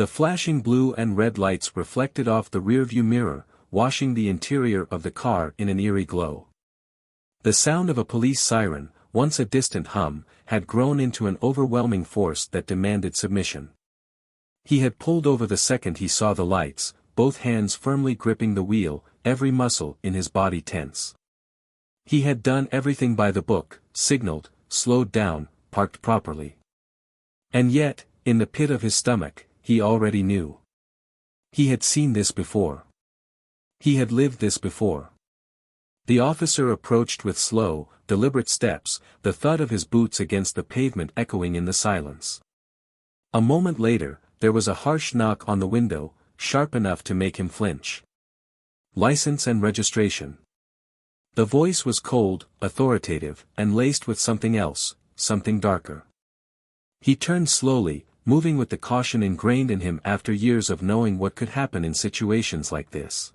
The flashing blue and red lights reflected off the rearview mirror, washing the interior of the car in an eerie glow. The sound of a police siren, once a distant hum, had grown into an overwhelming force that demanded submission. He had pulled over the second he saw the lights, both hands firmly gripping the wheel, every muscle in his body tense. He had done everything by the book, signaled, slowed down, parked properly. And yet, in the pit of his stomach, he already knew. He had seen this before. He had lived this before. The officer approached with slow, deliberate steps, the thud of his boots against the pavement echoing in the silence. A moment later, there was a harsh knock on the window, sharp enough to make him flinch. License and registration. The voice was cold, authoritative, and laced with something else, something darker. He turned slowly, moving with the caution ingrained in him after years of knowing what could happen in situations like this.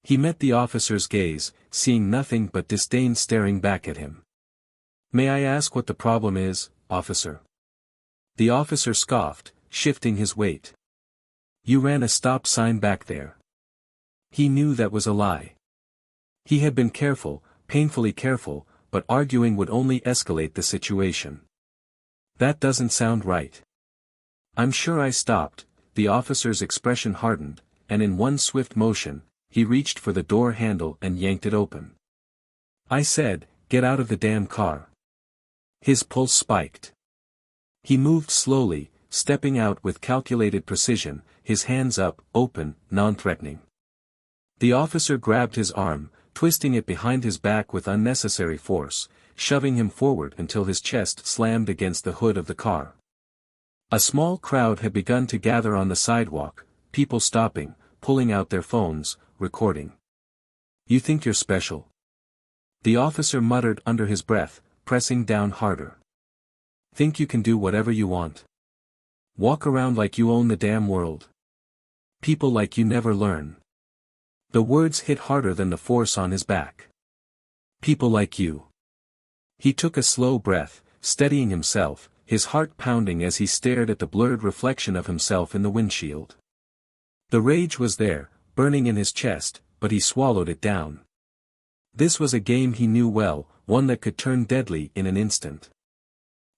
He met the officer's gaze, seeing nothing but disdain staring back at him. "May I ask what the problem is, officer?" The officer scoffed, shifting his weight. "You ran a stop sign back there." He knew that was a lie. He had been careful, painfully careful, but arguing would only escalate the situation. "That doesn't sound right." "I'm sure I stopped." The officer's expression hardened, and in one swift motion, he reached for the door handle and yanked it open. "I said, get out of the damn car." His pulse spiked. He moved slowly, stepping out with calculated precision, his hands up, open, non-threatening. The officer grabbed his arm, twisting it behind his back with unnecessary force, shoving him forward until his chest slammed against the hood of the car. A small crowd had begun to gather on the sidewalk, people stopping, pulling out their phones, recording. "You think you're special?" The officer muttered under his breath, pressing down harder. "Think you can do whatever you want? Walk around like you own the damn world? People like you never learn." The words hit harder than the force on his back. "People like you." He took a slow breath, steadying himself, his heart pounding as he stared at the blurred reflection of himself in the windshield. The rage was there, burning in his chest, but he swallowed it down. This was a game he knew well, one that could turn deadly in an instant.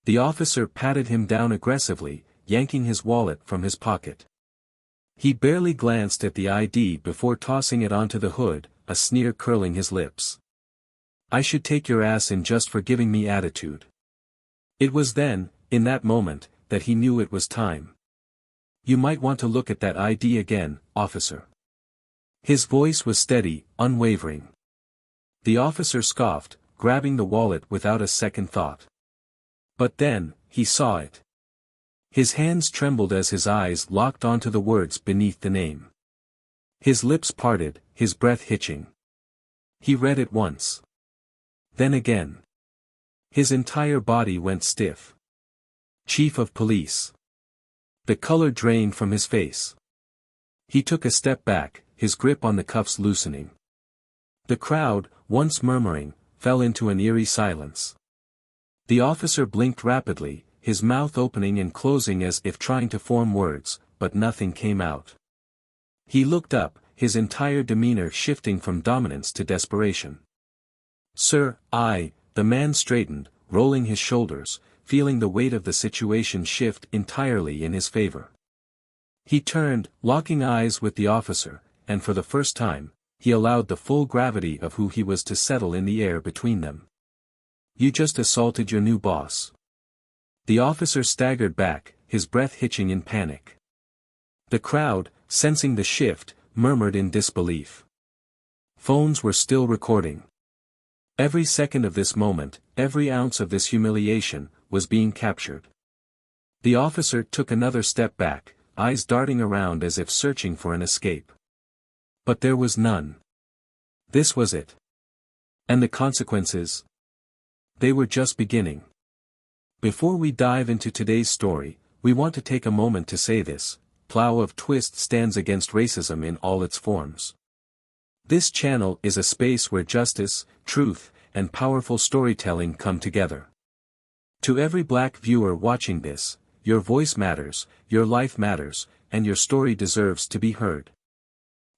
The officer patted him down aggressively, yanking his wallet from his pocket. He barely glanced at the ID before tossing it onto the hood, a sneer curling his lips. "I should take your ass in just for giving me attitude." It was then, in that moment, that he knew it was time. "You might want to look at that ID again, officer." His voice was steady, unwavering. The officer scoffed, grabbing the wallet without a second thought. But then, he saw it. His hands trembled as his eyes locked onto the words beneath the name. His lips parted, his breath hitching. He read it once. Then again. His entire body went stiff. Chief of Police. The color drained from his face. He took a step back, his grip on the cuffs loosening. The crowd, once murmuring, fell into an eerie silence. The officer blinked rapidly, his mouth opening and closing as if trying to form words, but nothing came out. He looked up, his entire demeanor shifting from dominance to desperation. "Sir, the man straightened, rolling his shoulders, feeling the weight of the situation shift entirely in his favor. He turned, locking eyes with the officer, and for the first time, he allowed the full gravity of who he was to settle in the air between them. "You just assaulted your new boss." The officer staggered back, his breath hitching in panic. The crowd, sensing the shift, murmured in disbelief. Phones were still recording. Every second of this moment, every ounce of this humiliation, was being captured. The officer took another step back, eyes darting around as if searching for an escape. But there was none. This was it. And the consequences? They were just beginning. Before we dive into today's story, we want to take a moment to say this: Plow of Twist stands against racism in all its forms. This channel is a space where justice, truth, and powerful storytelling come together. To every Black viewer watching this, your voice matters, your life matters, and your story deserves to be heard.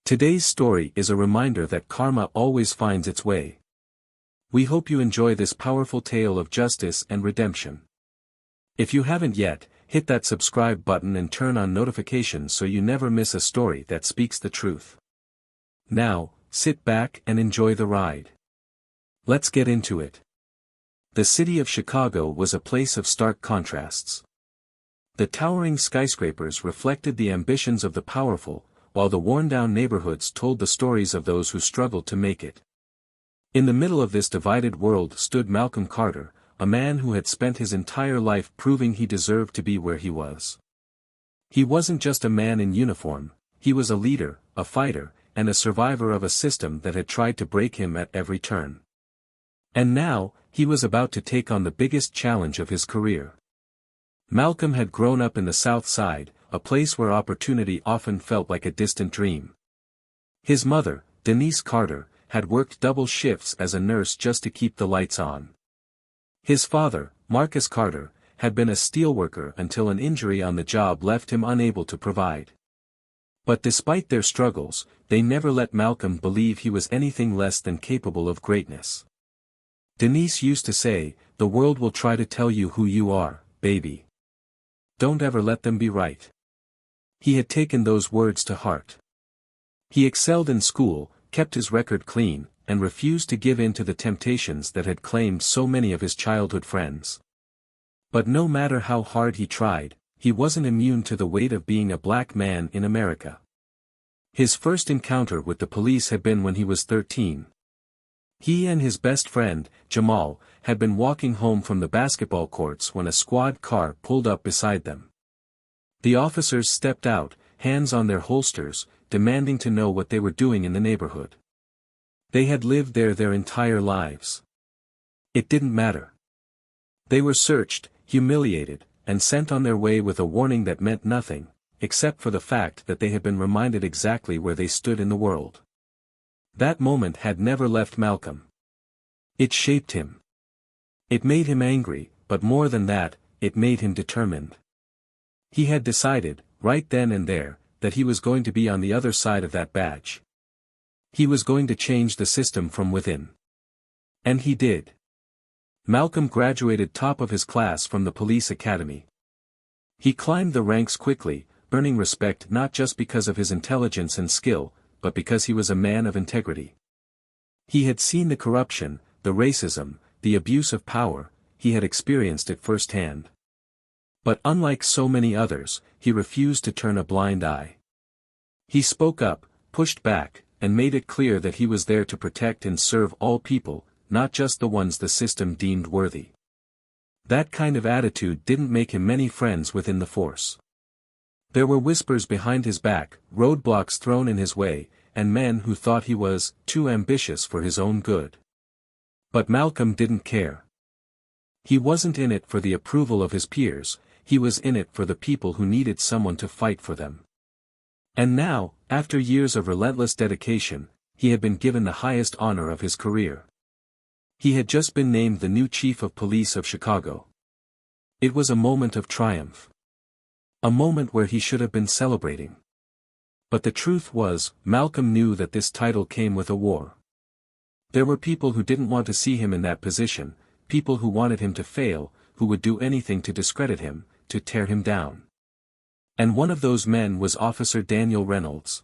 Today's story is a reminder that karma always finds its way. We hope you enjoy this powerful tale of justice and redemption. If you haven't yet, hit that subscribe button and turn on notifications so you never miss a story that speaks the truth. Now, sit back and enjoy the ride. Let's get into it. The city of Chicago was a place of stark contrasts. The towering skyscrapers reflected the ambitions of the powerful, while the worn-down neighborhoods told the stories of those who struggled to make it. In the middle of this divided world stood Malcolm Carter, a man who had spent his entire life proving he deserved to be where he was. He wasn't just a man in uniform, he was a leader, a fighter, and a survivor of a system that had tried to break him at every turn. And now, he was about to take on the biggest challenge of his career. Malcolm had grown up in the South Side, a place where opportunity often felt like a distant dream. His mother, Denise Carter, had worked double shifts as a nurse just to keep the lights on. His father, Marcus Carter, had been a steelworker until an injury on the job left him unable to provide. But despite their struggles, they never let Malcolm believe he was anything less than capable of greatness. Denise used to say, "The world will try to tell you who you are, baby. Don't ever let them be right." He had taken those words to heart. He excelled in school, kept his record clean, and refused to give in to the temptations that had claimed so many of his childhood friends. But no matter how hard he tried, he wasn't immune to the weight of being a black man in America. His first encounter with the police had been when he was 13. He and his best friend, Jamal, had been walking home from the basketball courts when a squad car pulled up beside them. The officers stepped out, hands on their holsters, demanding to know what they were doing in the neighborhood. They had lived there their entire lives. It didn't matter. They were searched, humiliated, and sent on their way with a warning that meant nothing, except for the fact that they had been reminded exactly where they stood in the world. That moment had never left Malcolm. It shaped him. It made him angry, but more than that, it made him determined. He had decided, right then and there, that he was going to be on the other side of that badge. He was going to change the system from within. And he did. Malcolm graduated top of his class from the police academy. He climbed the ranks quickly, earning respect not just because of his intelligence and skill, but because he was a man of integrity. He had seen the corruption, the racism, the abuse of power, he had experienced it firsthand. But unlike so many others, he refused to turn a blind eye. He spoke up, pushed back, and made it clear that he was there to protect and serve all people, not just the ones the system deemed worthy. That kind of attitude didn't make him many friends within the force. There were whispers behind his back, roadblocks thrown in his way, and men who thought he was too ambitious for his own good. But Malcolm didn't care. He wasn't in it for the approval of his peers, he was in it for the people who needed someone to fight for them. And now, after years of relentless dedication, he had been given the highest honor of his career. He had just been named the new chief of police of Chicago. It was a moment of triumph. A moment where he should have been celebrating. But the truth was, Malcolm knew that this title came with a war. There were people who didn't want to see him in that position, people who wanted him to fail, who would do anything to discredit him, to tear him down. And one of those men was Officer Daniel Reynolds.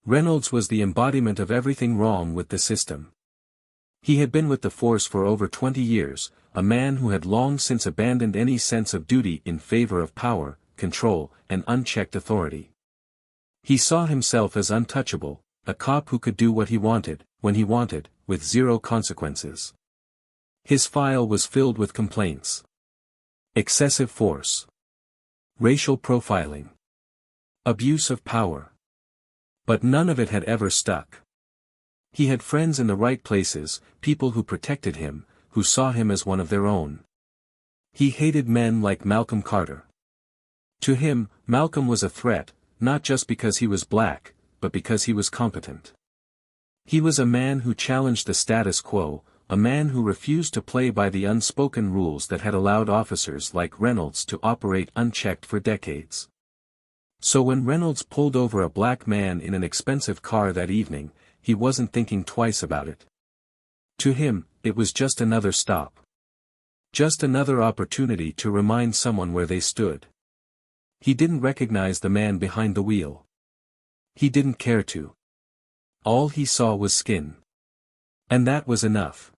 Reynolds was the embodiment of everything wrong with the system. He had been with the force for over 20 years, a man who had long since abandoned any sense of duty in favor of power, control, and unchecked authority. He saw himself as untouchable, a cop who could do what he wanted, when he wanted, with zero consequences. His file was filled with complaints. Excessive force. Racial profiling. Abuse of power. But none of it had ever stuck. He had friends in the right places, people who protected him, who saw him as one of their own. He hated men like Malcolm Carter. To him, Malcolm was a threat, not just because he was black, but because he was competent. He was a man who challenged the status quo, a man who refused to play by the unspoken rules that had allowed officers like Reynolds to operate unchecked for decades. So when Reynolds pulled over a black man in an expensive car that evening, he wasn't thinking twice about it. To him, it was just another stop. Just another opportunity to remind someone where they stood. He didn't recognize the man behind the wheel. He didn't care to. All he saw was skin. And that was enough.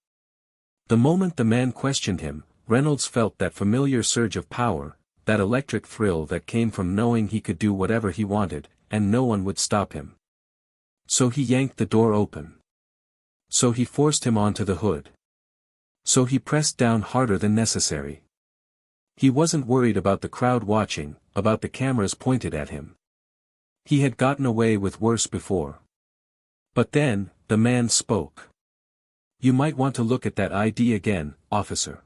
The moment the man questioned him, Reynolds felt that familiar surge of power, that electric thrill that came from knowing he could do whatever he wanted, and no one would stop him. So he yanked the door open. So he forced him onto the hood. So he pressed down harder than necessary. He wasn't worried about the crowd watching, about the cameras pointed at him. He had gotten away with worse before. But then, the man spoke. "You might want to look at that ID again, officer."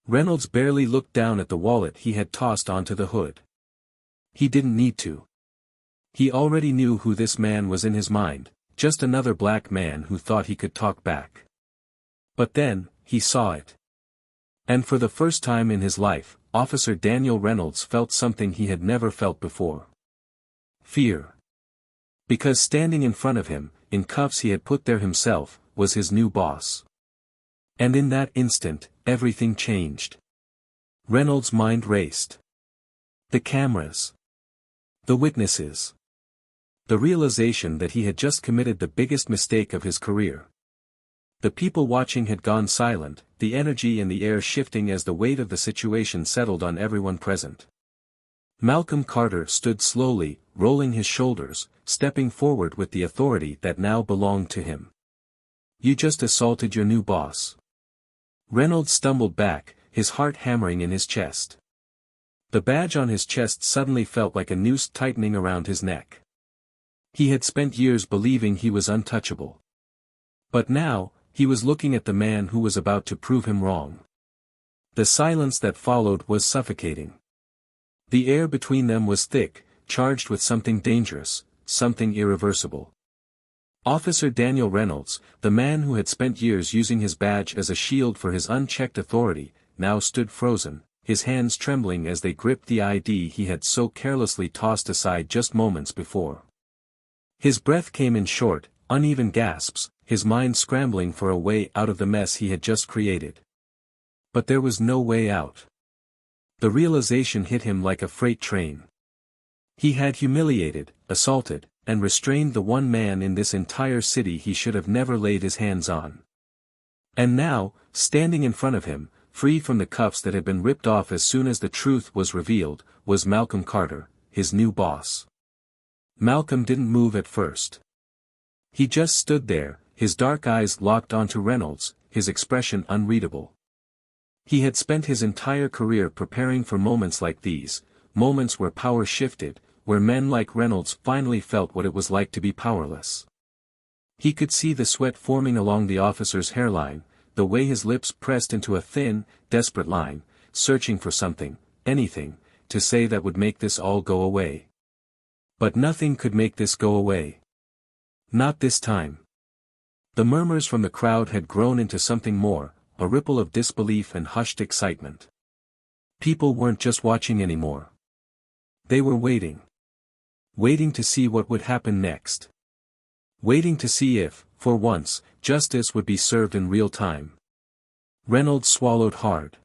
Reynolds barely looked down at the wallet he had tossed onto the hood. He didn't need to. He already knew who this man was in his mind, just another black man who thought he could talk back. But then, he saw it. And for the first time in his life, Officer Daniel Reynolds felt something he had never felt before. Fear. Because standing in front of him, in cuffs he had put there himself, was his new boss. And in that instant, everything changed. Reynolds' mind raced. The cameras. The witnesses. The realization that he had just committed the biggest mistake of his career. The people watching had gone silent, the energy in the air shifting as the weight of the situation settled on everyone present. Malcolm Carter stood slowly, rolling his shoulders, stepping forward with the authority that now belonged to him. "You just assaulted your new boss." Reynolds stumbled back, his heart hammering in his chest. The badge on his chest suddenly felt like a noose tightening around his neck. He had spent years believing he was untouchable. But now, he was looking at the man who was about to prove him wrong. The silence that followed was suffocating. The air between them was thick, charged with something dangerous, something irreversible. Officer Daniel Reynolds, the man who had spent years using his badge as a shield for his unchecked authority, now stood frozen, his hands trembling as they gripped the ID he had so carelessly tossed aside just moments before. His breath came in short, uneven gasps, his mind scrambling for a way out of the mess he had just created. But there was no way out. The realization hit him like a freight train. He had humiliated, assaulted, and restrained the one man in this entire city he should have never laid his hands on. And now, standing in front of him, free from the cuffs that had been ripped off as soon as the truth was revealed, was Malcolm Carter, his new boss. Malcolm didn't move at first. He just stood there, his dark eyes locked onto Reynolds, his expression unreadable. He had spent his entire career preparing for moments like these, moments where power shifted, where men like Reynolds finally felt what it was like to be powerless. He could see the sweat forming along the officer's hairline, the way his lips pressed into a thin, desperate line, searching for something, anything, to say that would make this all go away. But nothing could make this go away. Not this time. The murmurs from the crowd had grown into something more, a ripple of disbelief and hushed excitement. People weren't just watching anymore. They were waiting. Waiting to see what would happen next. Waiting to see if, for once, justice would be served in real time. Reynolds swallowed hard.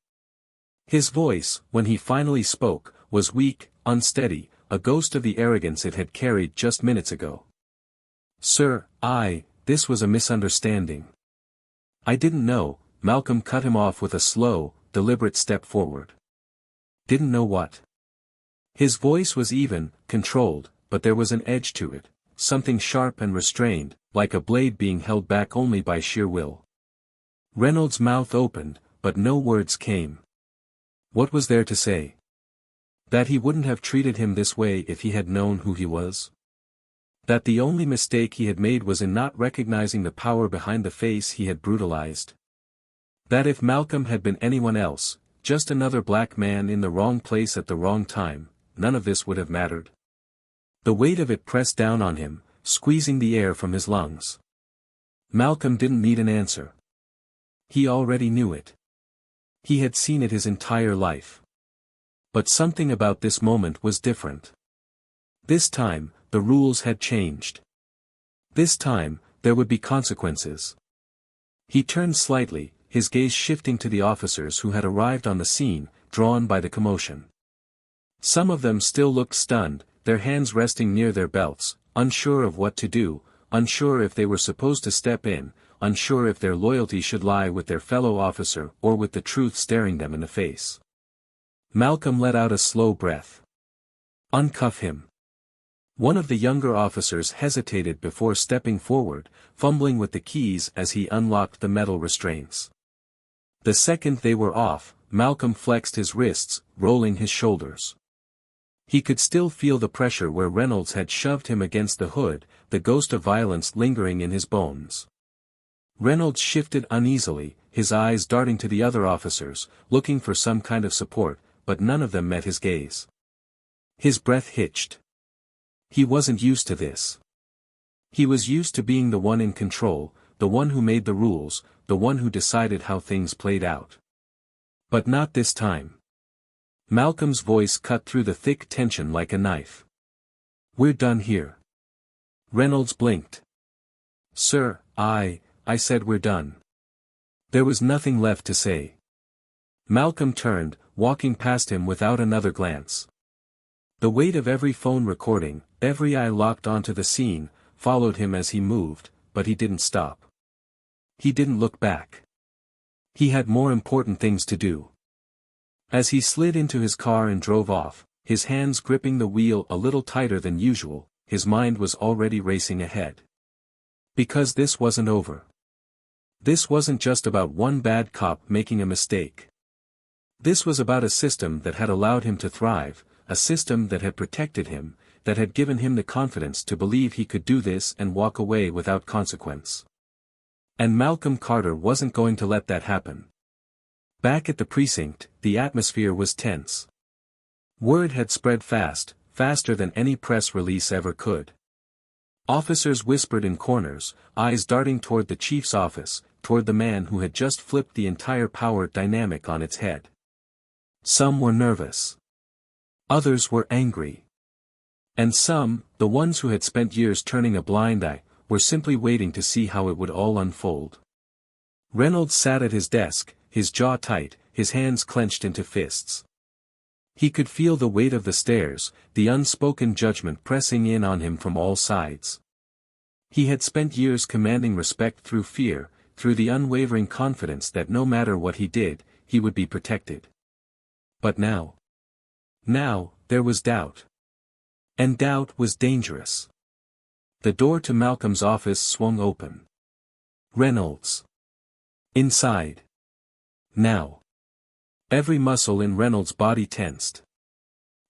His voice, when he finally spoke, was weak, unsteady, a ghost of the arrogance it had carried just minutes ago. "Sir, this was a misunderstanding. I didn't know." Malcolm cut him off with a slow, deliberate step forward. "Didn't know what?" His voice was even, controlled, but there was an edge to it, something sharp and restrained, like a blade being held back only by sheer will. Reynolds' mouth opened, but no words came. What was there to say? That he wouldn't have treated him this way if he had known who he was? That the only mistake he had made was in not recognizing the power behind the face he had brutalized? That if Malcolm had been anyone else, just another black man in the wrong place at the wrong time, none of this would have mattered? The weight of it pressed down on him, squeezing the air from his lungs. Malcolm didn't need an answer. He already knew it. He had seen it his entire life. But something about this moment was different. This time, the rules had changed. This time, there would be consequences. He turned slightly, his gaze shifting to the officers who had arrived on the scene, drawn by the commotion. Some of them still looked stunned, their hands resting near their belts, unsure of what to do, unsure if they were supposed to step in, unsure if their loyalty should lie with their fellow officer or with the truth staring them in the face. Malcolm let out a slow breath. "Uncuff him." One of the younger officers hesitated before stepping forward, fumbling with the keys as he unlocked the metal restraints. The second they were off, Malcolm flexed his wrists, rolling his shoulders. He could still feel the pressure where Reynolds had shoved him against the hood, the ghost of violence lingering in his bones. Reynolds shifted uneasily, his eyes darting to the other officers, looking for some kind of support, but none of them met his gaze. His breath hitched. He wasn't used to this. He was used to being the one in control, the one who made the rules, the one who decided how things played out. But not this time. Malcolm's voice cut through the thick tension like a knife. "We're done here." Reynolds blinked. "Sir, I said we're done." There was nothing left to say. Malcolm turned, walking past him without another glance. The weight of every phone recording, every eye locked onto the scene, followed him as he moved, but he didn't stop. He didn't look back. He had more important things to do. As he slid into his car and drove off, his hands gripping the wheel a little tighter than usual, his mind was already racing ahead. Because this wasn't over. This wasn't just about one bad cop making a mistake. This was about a system that had allowed him to thrive, a system that had protected him, that had given him the confidence to believe he could do this and walk away without consequence. And Malcolm Carter wasn't going to let that happen. Back at the precinct, the atmosphere was tense. Word had spread fast, faster than any press release ever could. Officers whispered in corners, eyes darting toward the chief's office, toward the man who had just flipped the entire power dynamic on its head. Some were nervous. Others were angry. And some, the ones who had spent years turning a blind eye, were simply waiting to see how it would all unfold. Reynolds sat at his desk, his jaw tight, his hands clenched into fists. He could feel the weight of the stares, the unspoken judgment pressing in on him from all sides. He had spent years commanding respect through fear, through the unwavering confidence that no matter what he did, he would be protected. But now, there was doubt. And doubt was dangerous. The door to Malcolm's office swung open. Reynolds. Inside. Now. Every muscle in Reynolds' body tensed.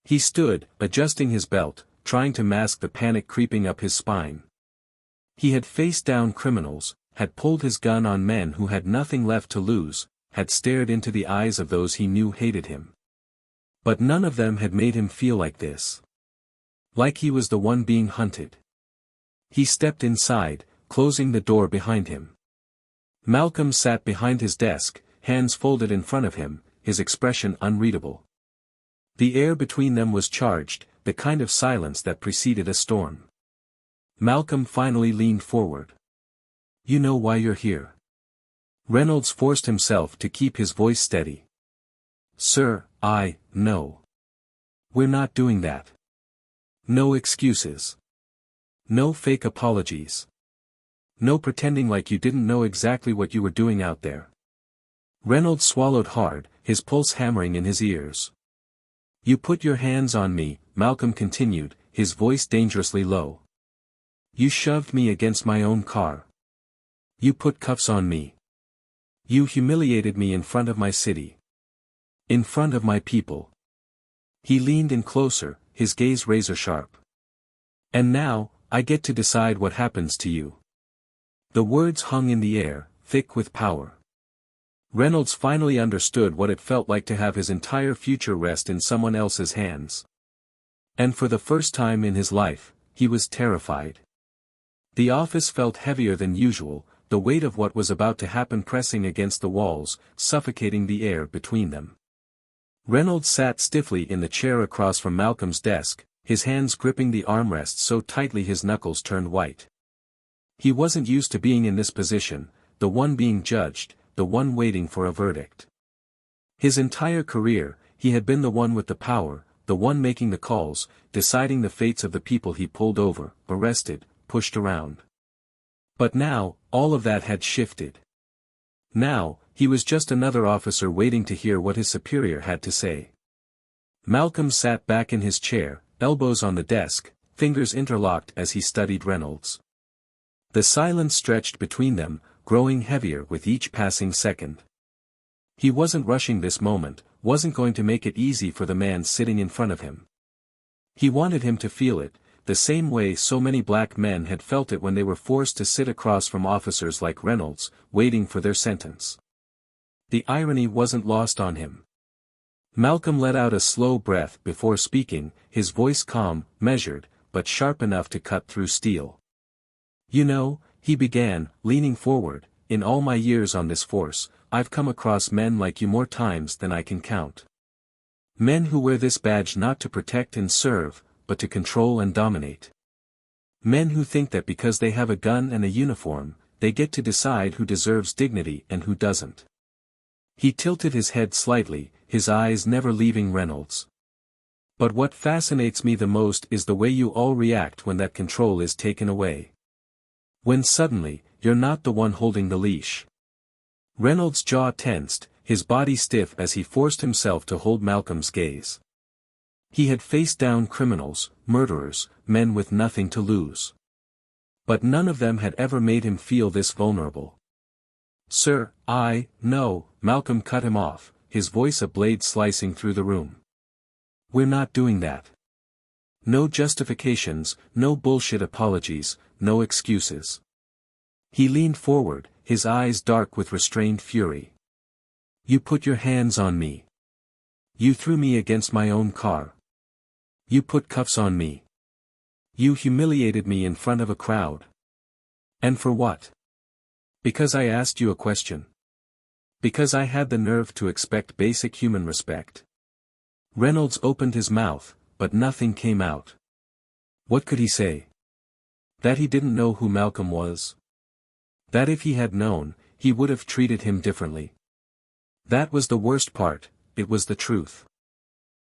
He stood, adjusting his belt, trying to mask the panic creeping up his spine. He had faced down criminals, had pulled his gun on men who had nothing left to lose, had stared into the eyes of those he knew hated him. But none of them had made him feel like this. Like he was the one being hunted. He stepped inside, closing the door behind him. Malcolm sat behind his desk, hands folded in front of him, his expression unreadable. The air between them was charged, the kind of silence that preceded a storm. Malcolm finally leaned forward. "You know why you're here." Reynolds forced himself to keep his voice steady. "Sir, I know. We're not doing that. No excuses. No fake apologies. No pretending like you didn't know exactly what you were doing out there." Reynolds swallowed hard, his pulse hammering in his ears. "You put your hands on me," Malcolm continued, his voice dangerously low. "You shoved me against my own car. You put cuffs on me. You humiliated me in front of my city. In front of my people." He leaned in closer, his gaze razor-sharp. "And now, I get to decide what happens to you." The words hung in the air, thick with power. Reynolds finally understood what it felt like to have his entire future rest in someone else's hands. And for the first time in his life, he was terrified. The office felt heavier than usual, the weight of what was about to happen pressing against the walls, suffocating the air between them. Reynolds sat stiffly in the chair across from Malcolm's desk, his hands gripping the armrest so tightly his knuckles turned white. He wasn't used to being in this position, the one being judged, the one waiting for a verdict. His entire career, he had been the one with the power, the one making the calls, deciding the fates of the people he pulled over, arrested, pushed around. But now, all of that had shifted. Now, he was just another officer waiting to hear what his superior had to say. Malcolm sat back in his chair, elbows on the desk, fingers interlocked as he studied Reynolds. The silence stretched between them, growing heavier with each passing second. He wasn't rushing this moment, wasn't going to make it easy for the man sitting in front of him. He wanted him to feel it, the same way so many black men had felt it when they were forced to sit across from officers like Reynolds, waiting for their sentence. The irony wasn't lost on him. Malcolm let out a slow breath before speaking, his voice calm, measured, but sharp enough to cut through steel. "You know," he began, leaning forward, "in all my years on this force, I've come across men like you more times than I can count. Men who wear this badge not to protect and serve, but to control and dominate. Men who think that because they have a gun and a uniform, they get to decide who deserves dignity and who doesn't." He tilted his head slightly, his eyes never leaving Reynolds. "But what fascinates me the most is the way you all react when that control is taken away. When suddenly, you're not the one holding the leash." Reynolds' jaw tensed, his body stiff as he forced himself to hold Malcolm's gaze. He had faced down criminals, murderers, men with nothing to lose. But none of them had ever made him feel this vulnerable. "Sir, no," Malcolm cut him off, his voice a blade slicing through the room. "We're not doing that. No justifications, no bullshit apologies, no excuses." He leaned forward, his eyes dark with restrained fury. "You put your hands on me. You threw me against my own car. You put cuffs on me. You humiliated me in front of a crowd. And for what? Because I asked you a question. Because I had the nerve to expect basic human respect." Reynolds opened his mouth, but nothing came out. What could he say? That he didn't know who Malcolm was? That if he had known, he would have treated him differently? That was the worst part, it was the truth.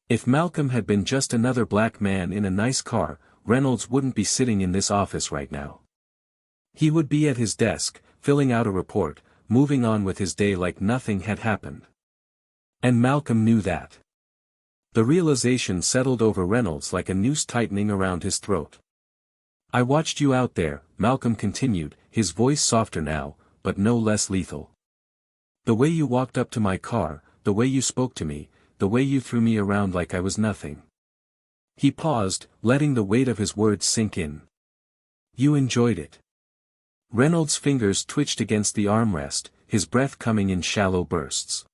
If Malcolm had been just another black man in a nice car, Reynolds wouldn't be sitting in this office right now. He would be at his desk, filling out a report, moving on with his day like nothing had happened. And Malcolm knew that. The realization settled over Reynolds like a noose tightening around his throat. "I watched you out there," Malcolm continued, his voice softer now, but no less lethal. "The way you walked up to my car, the way you spoke to me, the way you threw me around like I was nothing." He paused, letting the weight of his words sink in. "You enjoyed it." Reynolds' fingers twitched against the armrest, his breath coming in shallow bursts.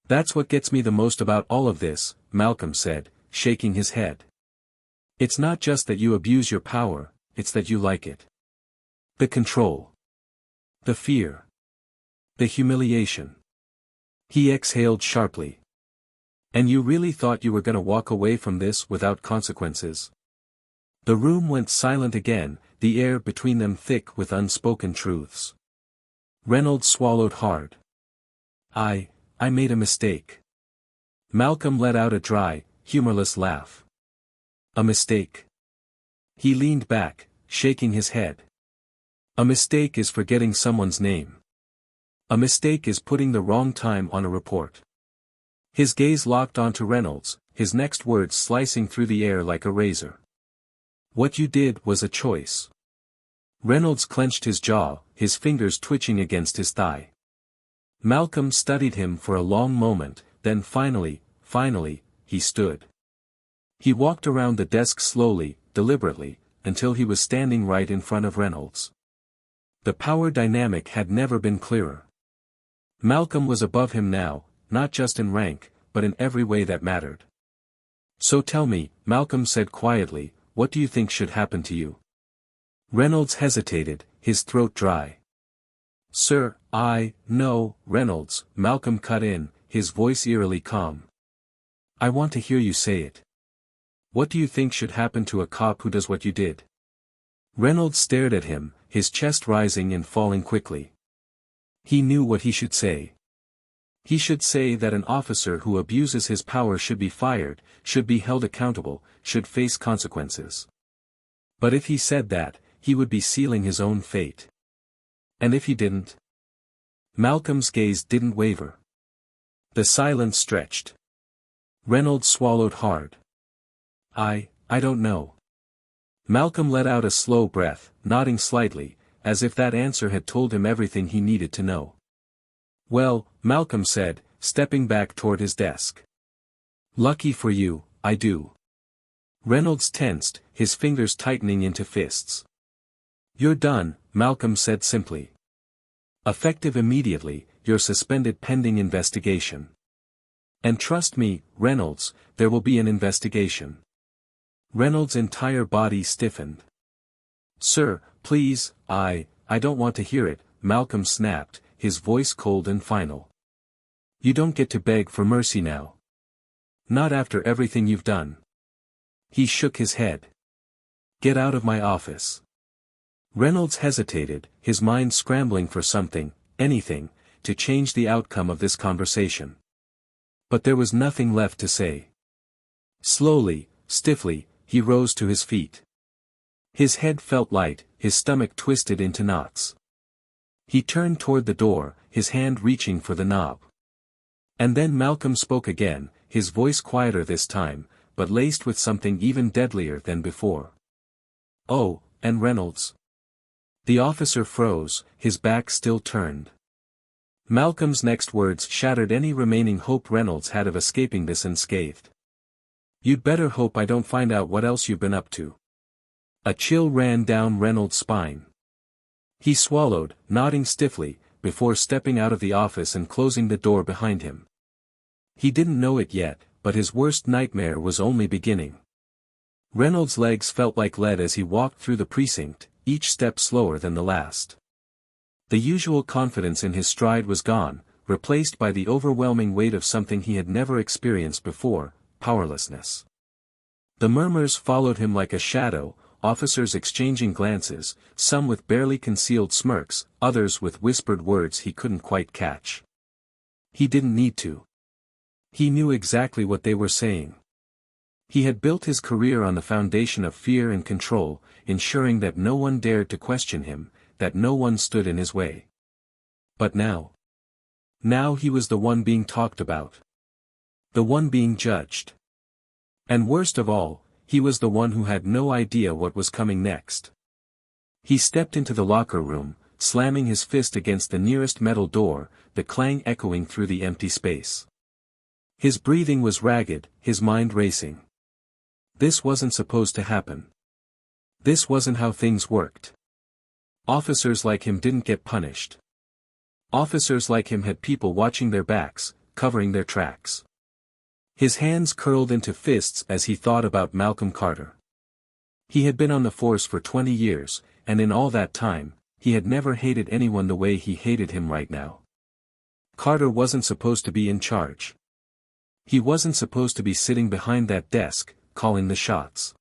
"That's what gets me the most about all of this," Malcolm said, shaking his head. "It's not just that you abuse your power, it's that you like it. The control. The fear. The humiliation." He exhaled sharply. "And you really thought you were gonna walk away from this without consequences?" The room went silent again, the air between them thick with unspoken truths. Reynolds swallowed hard. I made a mistake." Malcolm let out a dry, humorless laugh. "A mistake?" He leaned back, shaking his head. "A mistake is forgetting someone's name. A mistake is putting the wrong time on a report." His gaze locked onto Reynolds, his next words slicing through the air like a razor. "What you did was a choice." Reynolds clenched his jaw, his fingers twitching against his thigh. Malcolm studied him for a long moment, then finally, he stood. He walked around the desk slowly, deliberately, until he was standing right in front of Reynolds. The power dynamic had never been clearer. Malcolm was above him now, not just in rank, but in every way that mattered. "So tell me," Malcolm said quietly, "what do you think should happen to you?" Reynolds hesitated, his throat dry. "Sir, no, Reynolds," Malcolm cut in, his voice eerily calm. "I want to hear you say it. What do you think should happen to a cop who does what you did? Reynolds stared at him, his chest rising and falling quickly. He knew what he should say. He should say that an officer who abuses his power should be fired, should be held accountable, should face consequences. But if he said that, he would be sealing his own fate. And if he didn't? Malcolm's gaze didn't waver. The silence stretched. Reynolds swallowed hard. I don't know. Malcolm let out a slow breath, nodding slightly, as if that answer had told him everything he needed to know. Well, Malcolm said, stepping back toward his desk. Lucky for you, I do. Reynolds tensed, his fingers tightening into fists. You're done, Malcolm said simply. Effective immediately, you're suspended pending investigation. And trust me, Reynolds, there will be an investigation. Reynolds' entire body stiffened. Sir, please, I don't want to hear it, Malcolm snapped, his voice cold and final. You don't get to beg for mercy now. Not after everything you've done. He shook his head. Get out of my office. Reynolds hesitated, his mind scrambling for something, anything, to change the outcome of this conversation. But there was nothing left to say. Slowly, stiffly, he rose to his feet. His head felt light, his stomach twisted into knots. He turned toward the door, his hand reaching for the knob. And then Malcolm spoke again, his voice quieter this time, but laced with something even deadlier than before. Oh, and Reynolds. The officer froze, his back still turned. Malcolm's next words shattered any remaining hope Reynolds had of escaping this unscathed. You'd better hope I don't find out what else you've been up to. A chill ran down Reynolds' spine. He swallowed, nodding stiffly, before stepping out of the office and closing the door behind him. He didn't know it yet, but his worst nightmare was only beginning. Reynolds' legs felt like lead as he walked through the precinct, each step slower than the last. The usual confidence in his stride was gone, replaced by the overwhelming weight of something he had never experienced before, powerlessness. The murmurs followed him like a shadow, officers exchanging glances, some with barely concealed smirks, others with whispered words he couldn't quite catch. He didn't need to. He knew exactly what they were saying. He had built his career on the foundation of fear and control, ensuring that no one dared to question him, that no one stood in his way. But now he was the one being talked about. The one being judged. And worst of all, he was the one who had no idea what was coming next. He stepped into the locker room, slamming his fist against the nearest metal door, the clang echoing through the empty space. His breathing was ragged, his mind racing. This wasn't supposed to happen. This wasn't how things worked. Officers like him didn't get punished. Officers like him had people watching their backs, covering their tracks. His hands curled into fists as he thought about Malcolm Carter. He had been on the force for 20 years, and in all that time, he had never hated anyone the way he hated him right now. Carter wasn't supposed to be in charge. He wasn't supposed to be sitting behind that desk, calling the shots.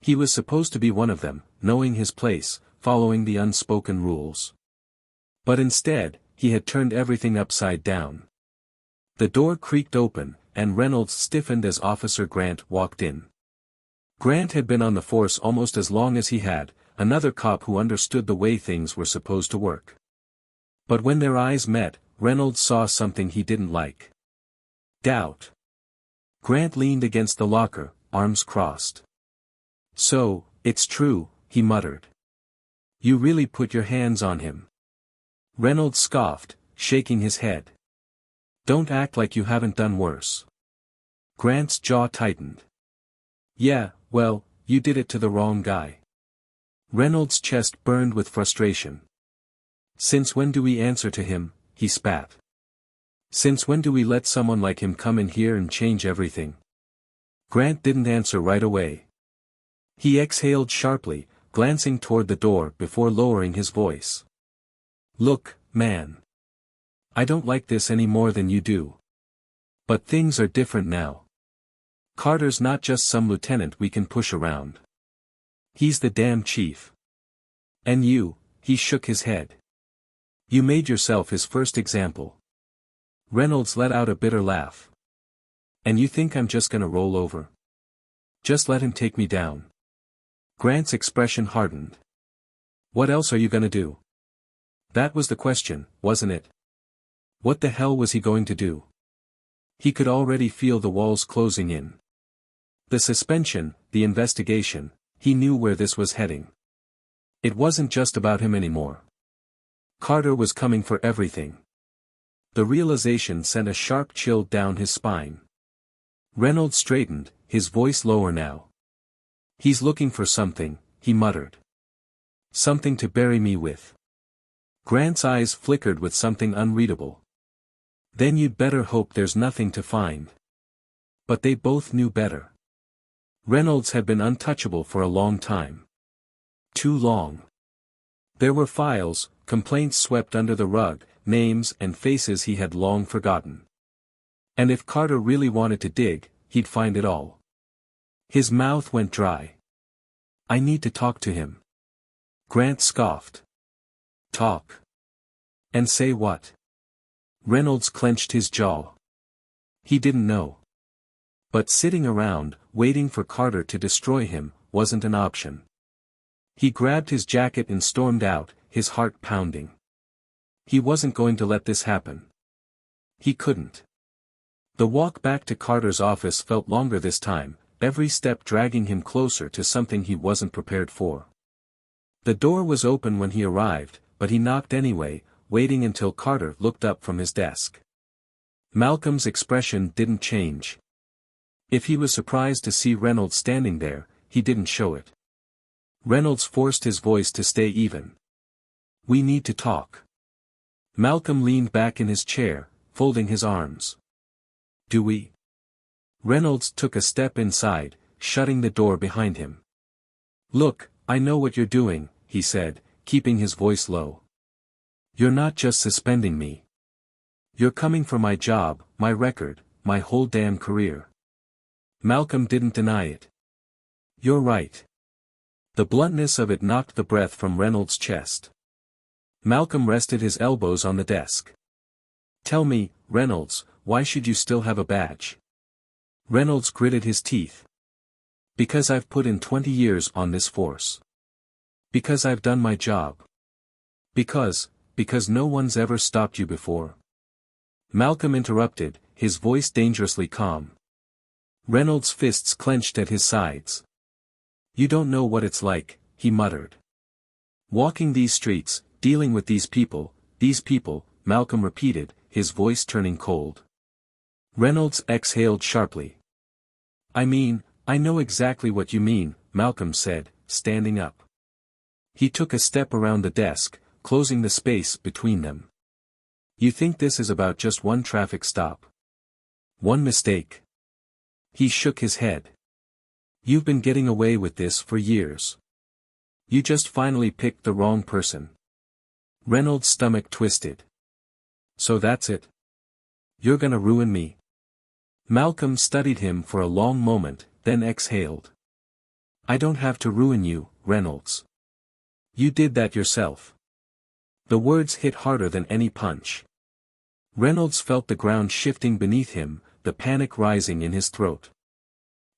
He was supposed to be one of them, knowing his place, following the unspoken rules. But instead, he had turned everything upside down. The door creaked open, and Reynolds stiffened as Officer Grant walked in. Grant had been on the force almost as long as he had, another cop who understood the way things were supposed to work. But when their eyes met, Reynolds saw something he didn't like. Doubt. Grant leaned against the locker, arms crossed. So, it's true, he muttered. You really put your hands on him. Reynolds scoffed, shaking his head. Don't act like you haven't done worse. Grant's jaw tightened. Yeah, well, you did it to the wrong guy. Reynolds' chest burned with frustration. Since when do we answer to him? He spat. Since when do we let someone like him come in here and change everything? Grant didn't answer right away. He exhaled sharply, glancing toward the door before lowering his voice. Look, man. I don't like this any more than you do. But things are different now. Carter's not just some lieutenant we can push around. He's the damn chief. And you," he shook his head. "You made yourself his first example." Reynolds let out a bitter laugh. "And you think I'm just gonna roll over? Just let him take me down?" Grant's expression hardened. "What else are you gonna do?" That was the question, wasn't it? What the hell was he going to do? He could already feel the walls closing in. The suspension, the investigation, he knew where this was heading. It wasn't just about him anymore. Carter was coming for everything. The realization sent a sharp chill down his spine. Reynolds straightened, his voice lower now. "He's looking for something," he muttered. "Something to bury me with." Grant's eyes flickered with something unreadable. "Then you'd better hope there's nothing to find." But they both knew better. Reynolds had been untouchable for a long time. Too long. There were files, complaints swept under the rug, names and faces he had long forgotten. And if Carter really wanted to dig, he'd find it all. His mouth went dry. "I need to talk to him." Grant scoffed. "Talk? And say what?" Reynolds clenched his jaw. He didn't know. But sitting around, waiting for Carter to destroy him, wasn't an option. He grabbed his jacket and stormed out, his heart pounding. He wasn't going to let this happen. He couldn't. The walk back to Carter's office felt longer this time, every step dragging him closer to something he wasn't prepared for. The door was open when he arrived, but he knocked anyway, waiting until Carter looked up from his desk. Malcolm's expression didn't change. If he was surprised to see Reynolds standing there, he didn't show it. Reynolds forced his voice to stay even. "We need to talk." Malcolm leaned back in his chair, folding his arms. "Do we?" Reynolds took a step inside, shutting the door behind him. "Look, I know what you're doing," he said, keeping his voice low. "You're not just suspending me. You're coming for my job, my record, my whole damn career." Malcolm didn't deny it. "You're right." The bluntness of it knocked the breath from Reynolds' chest. Malcolm rested his elbows on the desk. "Tell me, Reynolds, why should you still have a badge?" Reynolds gritted his teeth. "Because I've put in 20 years on this force. Because I've done my job. Because no one's ever stopped you before." Malcolm interrupted, his voice dangerously calm. Reynolds' fists clenched at his sides. "You don't know what it's like," he muttered. "Walking these streets, dealing with these people," Malcolm repeated, his voice turning cold. Reynolds exhaled sharply. I know exactly what you mean," Malcolm said, standing up. He took a step around the desk, closing the space between them. "You think this is about just one traffic stop? One mistake?" He shook his head. "You've been getting away with this for years. You just finally picked the wrong person." Reynolds' stomach twisted. "So that's it? You're gonna ruin me?" Malcolm studied him for a long moment, then exhaled. "I don't have to ruin you, Reynolds. You did that yourself." The words hit harder than any punch. Reynolds felt the ground shifting beneath him, the panic rising in his throat.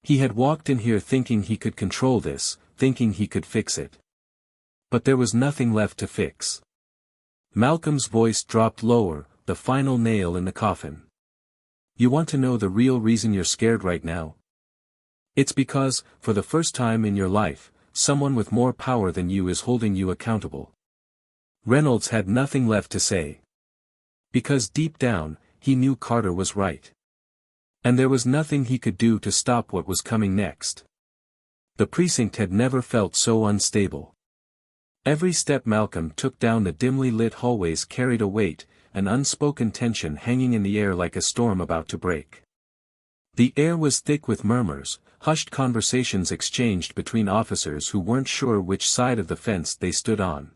He had walked in here thinking he could control this, thinking he could fix it. But there was nothing left to fix. Malcolm's voice dropped lower, the final nail in the coffin. "You want to know the real reason you're scared right now? It's because, for the first time in your life, someone with more power than you is holding you accountable." Reynolds had nothing left to say. Because deep down, he knew Carter was right. And there was nothing he could do to stop what was coming next. The precinct had never felt so unstable. Every step Malcolm took down the dimly lit hallways carried a weight, an unspoken tension hanging in the air like a storm about to break. The air was thick with murmurs, hushed conversations exchanged between officers who weren't sure which side of the fence they stood on.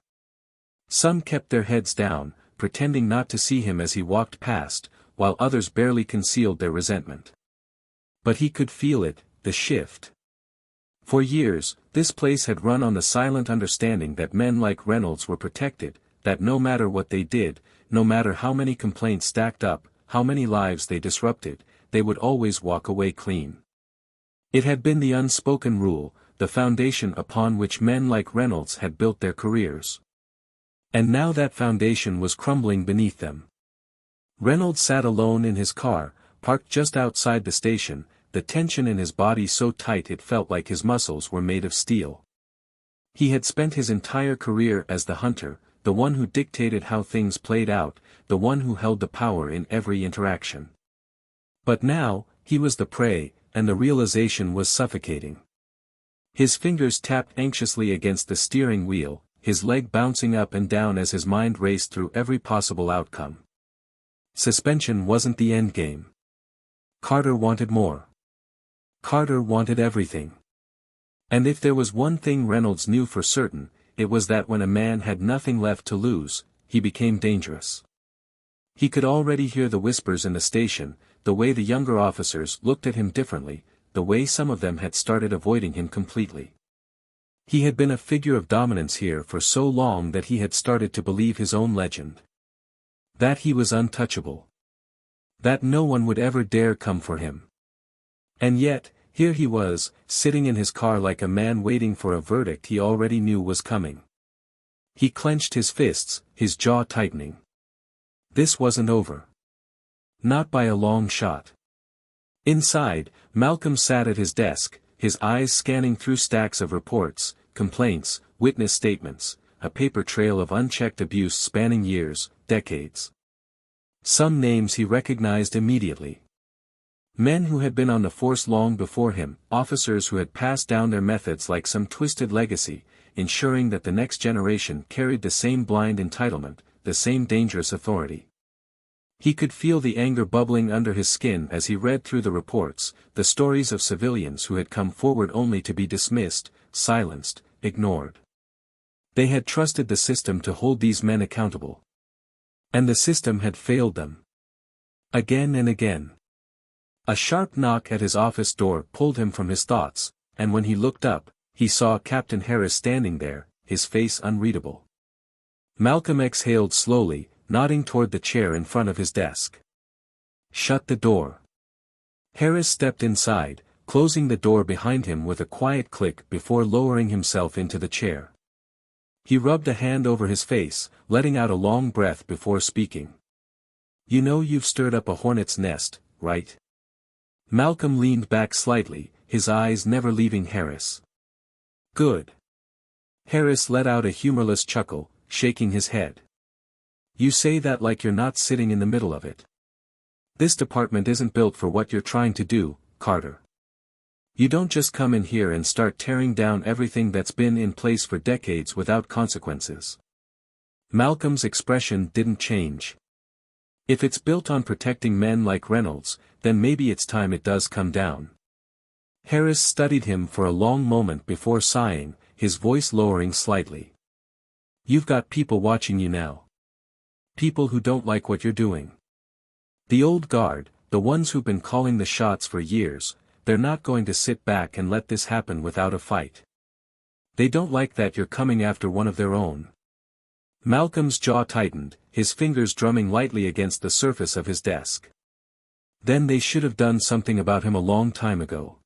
Some kept their heads down, pretending not to see him as he walked past, while others barely concealed their resentment. But he could feel it, the shift. For years, this place had run on the silent understanding that men like Reynolds were protected, that no matter what they did, no matter how many complaints stacked up, how many lives they disrupted, they would always walk away clean. It had been the unspoken rule, the foundation upon which men like Reynolds had built their careers. And now that foundation was crumbling beneath them. Reynolds sat alone in his car, parked just outside the station, the tension in his body so tight it felt like his muscles were made of steel. He had spent his entire career as the hunter, the one who dictated how things played out, the one who held the power in every interaction. But now, he was the prey, and the realization was suffocating. His fingers tapped anxiously against the steering wheel, his leg bouncing up and down as his mind raced through every possible outcome. Suspension wasn't the end game. Carter wanted more. Carter wanted everything. And if there was one thing Reynolds knew for certain, it was that when a man had nothing left to lose, he became dangerous. He could already hear the whispers in the station, the way the younger officers looked at him differently, the way some of them had started avoiding him completely. He had been a figure of dominance here for so long that he had started to believe his own legend. That he was untouchable. That no one would ever dare come for him. And yet, here he was, sitting in his car like a man waiting for a verdict he already knew was coming. He clenched his fists, his jaw tightening. This wasn't over. Not by a long shot. Inside, Malcolm sat at his desk, his eyes scanning through stacks of reports, complaints, witness statements, a paper trail of unchecked abuse spanning years, decades. Some names he recognized immediately. Men who had been on the force long before him, officers who had passed down their methods like some twisted legacy, ensuring that the next generation carried the same blind entitlement, the same dangerous authority. He could feel the anger bubbling under his skin as he read through the reports, the stories of civilians who had come forward only to be dismissed, silenced, ignored. They had trusted the system to hold these men accountable. And the system had failed them. Again and again. A sharp knock at his office door pulled him from his thoughts, and when he looked up, he saw Captain Harris standing there, his face unreadable. Malcolm exhaled slowly, nodding toward the chair in front of his desk. Shut the door. Harris stepped inside, closing the door behind him with a quiet click before lowering himself into the chair. He rubbed a hand over his face, letting out a long breath before speaking. You know you've stirred up a hornet's nest, right? Malcolm leaned back slightly, his eyes never leaving Harris. Good. Harris let out a humorless chuckle, shaking his head. You say that like you're not sitting in the middle of it. This department isn't built for what you're trying to do, Carter. You don't just come in here and start tearing down everything that's been in place for decades without consequences. Malcolm's expression didn't change. If it's built on protecting men like Reynolds, then maybe it's time it does come down. Harris studied him for a long moment before sighing, his voice lowering slightly. You've got people watching you now. People who don't like what you're doing. The old guard, the ones who've been calling the shots for years, they're not going to sit back and let this happen without a fight. They don't like that you're coming after one of their own. Malcolm's jaw tightened, his fingers drumming lightly against the surface of his desk. Then they should have done something about him a long time ago.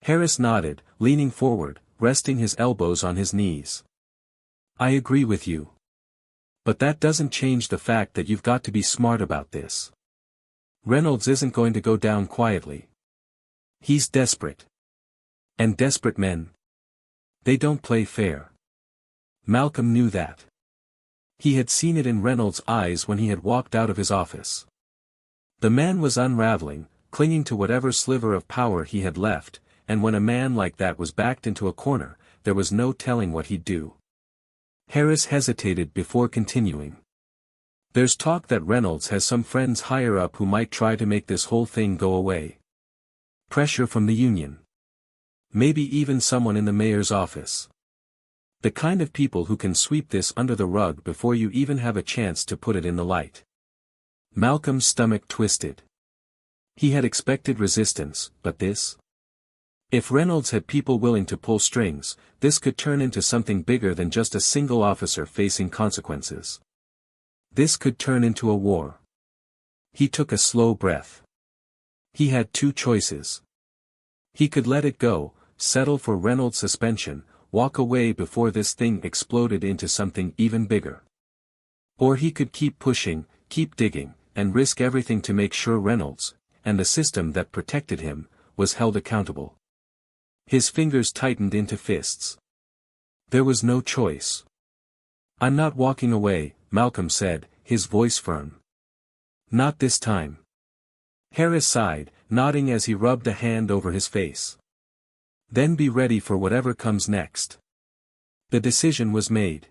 Harris nodded, leaning forward, resting his elbows on his knees. I agree with you. But that doesn't change the fact that you've got to be smart about this. Reynolds isn't going to go down quietly. He's desperate. And desperate men. They don't play fair. Malcolm knew that. He had seen it in Reynolds' eyes when he had walked out of his office. The man was unraveling, clinging to whatever sliver of power he had left, and when a man like that was backed into a corner, there was no telling what he'd do. Harris hesitated before continuing. There's talk that Reynolds has some friends higher up who might try to make this whole thing go away. Pressure from the union. Maybe even someone in the mayor's office. The kind of people who can sweep this under the rug before you even have a chance to put it in the light. Malcolm's stomach twisted. He had expected resistance, but this? If Reynolds had people willing to pull strings, this could turn into something bigger than just a single officer facing consequences. This could turn into a war. He took a slow breath. He had two choices. He could let it go, settle for Reynolds' suspension, walk away before this thing exploded into something even bigger. Or he could keep pushing, keep digging, and risk everything to make sure Reynolds, and the system that protected him, was held accountable. His fingers tightened into fists. There was no choice. "I'm not walking away," Malcolm said, his voice firm. "Not this time." Harris sighed, nodding as he rubbed a hand over his face. "Then be ready for whatever comes next." The decision was made.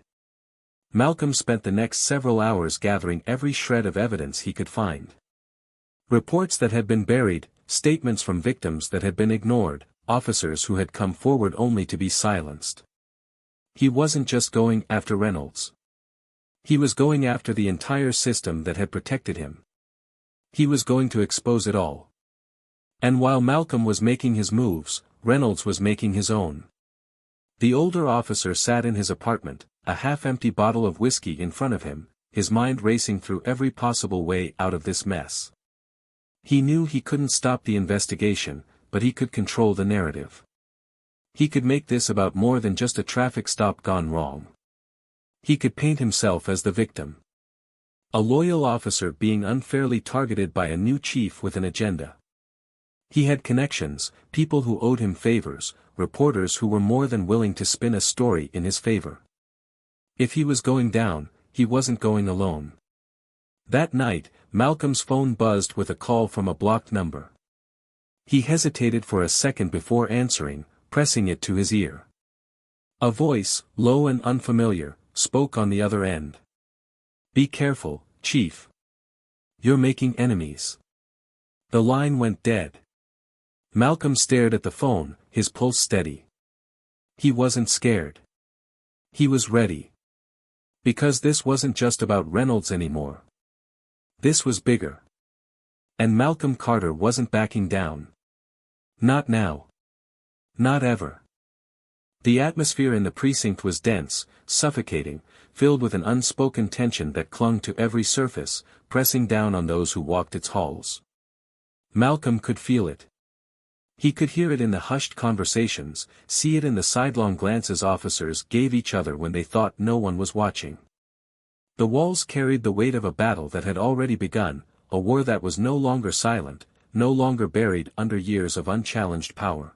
Malcolm spent the next several hours gathering every shred of evidence he could find. Reports that had been buried, statements from victims that had been ignored, officers who had come forward only to be silenced. He wasn't just going after Reynolds. He was going after the entire system that had protected him. He was going to expose it all. And while Malcolm was making his moves, Reynolds was making his own. The older officer sat in his apartment, a half-empty bottle of whiskey in front of him, his mind racing through every possible way out of this mess. He knew he couldn't stop the investigation, but he could control the narrative. He could make this about more than just a traffic stop gone wrong. He could paint himself as the victim. A loyal officer being unfairly targeted by a new chief with an agenda. He had connections, people who owed him favors, reporters who were more than willing to spin a story in his favor. If he was going down, he wasn't going alone. That night, Malcolm's phone buzzed with a call from a blocked number. He hesitated for a second before answering, pressing it to his ear. A voice, low and unfamiliar, spoke on the other end. "Be careful, Chief. You're making enemies." The line went dead. Malcolm stared at the phone, his pulse steady. He wasn't scared. He was ready. Because this wasn't just about Reynolds anymore. This was bigger. And Malcolm Carter wasn't backing down. Not now. Not ever. The atmosphere in the precinct was dense, suffocating, filled with an unspoken tension that clung to every surface, pressing down on those who walked its halls. Malcolm could feel it. He could hear it in the hushed conversations, see it in the sidelong glances officers gave each other when they thought no one was watching. The walls carried the weight of a battle that had already begun, a war that was no longer silent, no longer buried under years of unchallenged power.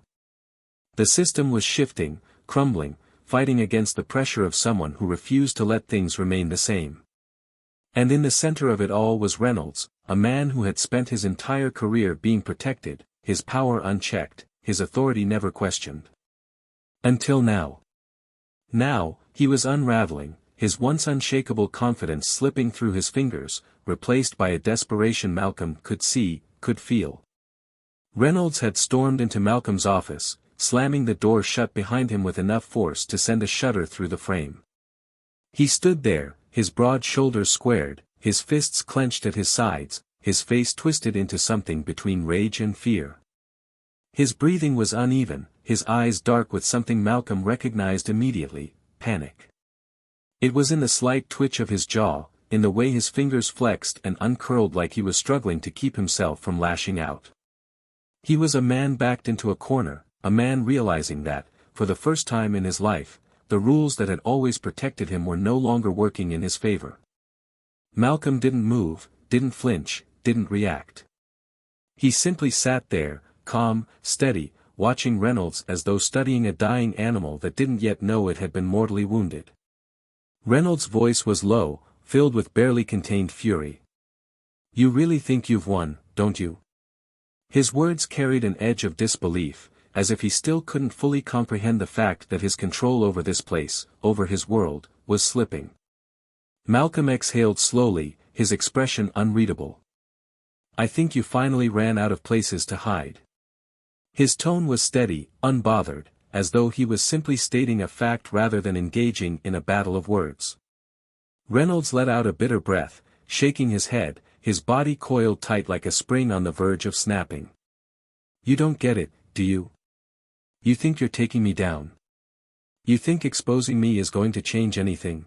The system was shifting, crumbling, fighting against the pressure of someone who refused to let things remain the same. And in the center of it all was Reynolds, a man who had spent his entire career being protected, his power unchecked, his authority never questioned. Until now. Now, he was unraveling, his once unshakable confidence slipping through his fingers, replaced by a desperation Malcolm could see, could feel. Reynolds had stormed into Malcolm's office, slamming the door shut behind him with enough force to send a shudder through the frame. He stood there, his broad shoulders squared, his fists clenched at his sides, his face twisted into something between rage and fear. His breathing was uneven, his eyes dark with something Malcolm recognized immediately, panic. It was in the slight twitch of his jaw, in the way his fingers flexed and uncurled like he was struggling to keep himself from lashing out. He was a man backed into a corner, a man realizing that, for the first time in his life, the rules that had always protected him were no longer working in his favor. Malcolm didn't move, didn't flinch, didn't react. He simply sat there, calm, steady, watching Reynolds as though studying a dying animal that didn't yet know it had been mortally wounded. Reynolds' voice was low, filled with barely contained fury. "You really think you've won, don't you?" His words carried an edge of disbelief, as if he still couldn't fully comprehend the fact that his control over this place, over his world, was slipping. Malcolm exhaled slowly, his expression unreadable. "I think you finally ran out of places to hide." His tone was steady, unbothered, as though he was simply stating a fact rather than engaging in a battle of words. Reynolds let out a bitter breath, shaking his head, his body coiled tight like a spring on the verge of snapping. You don't get it, do you? You think you're taking me down? You think exposing me is going to change anything?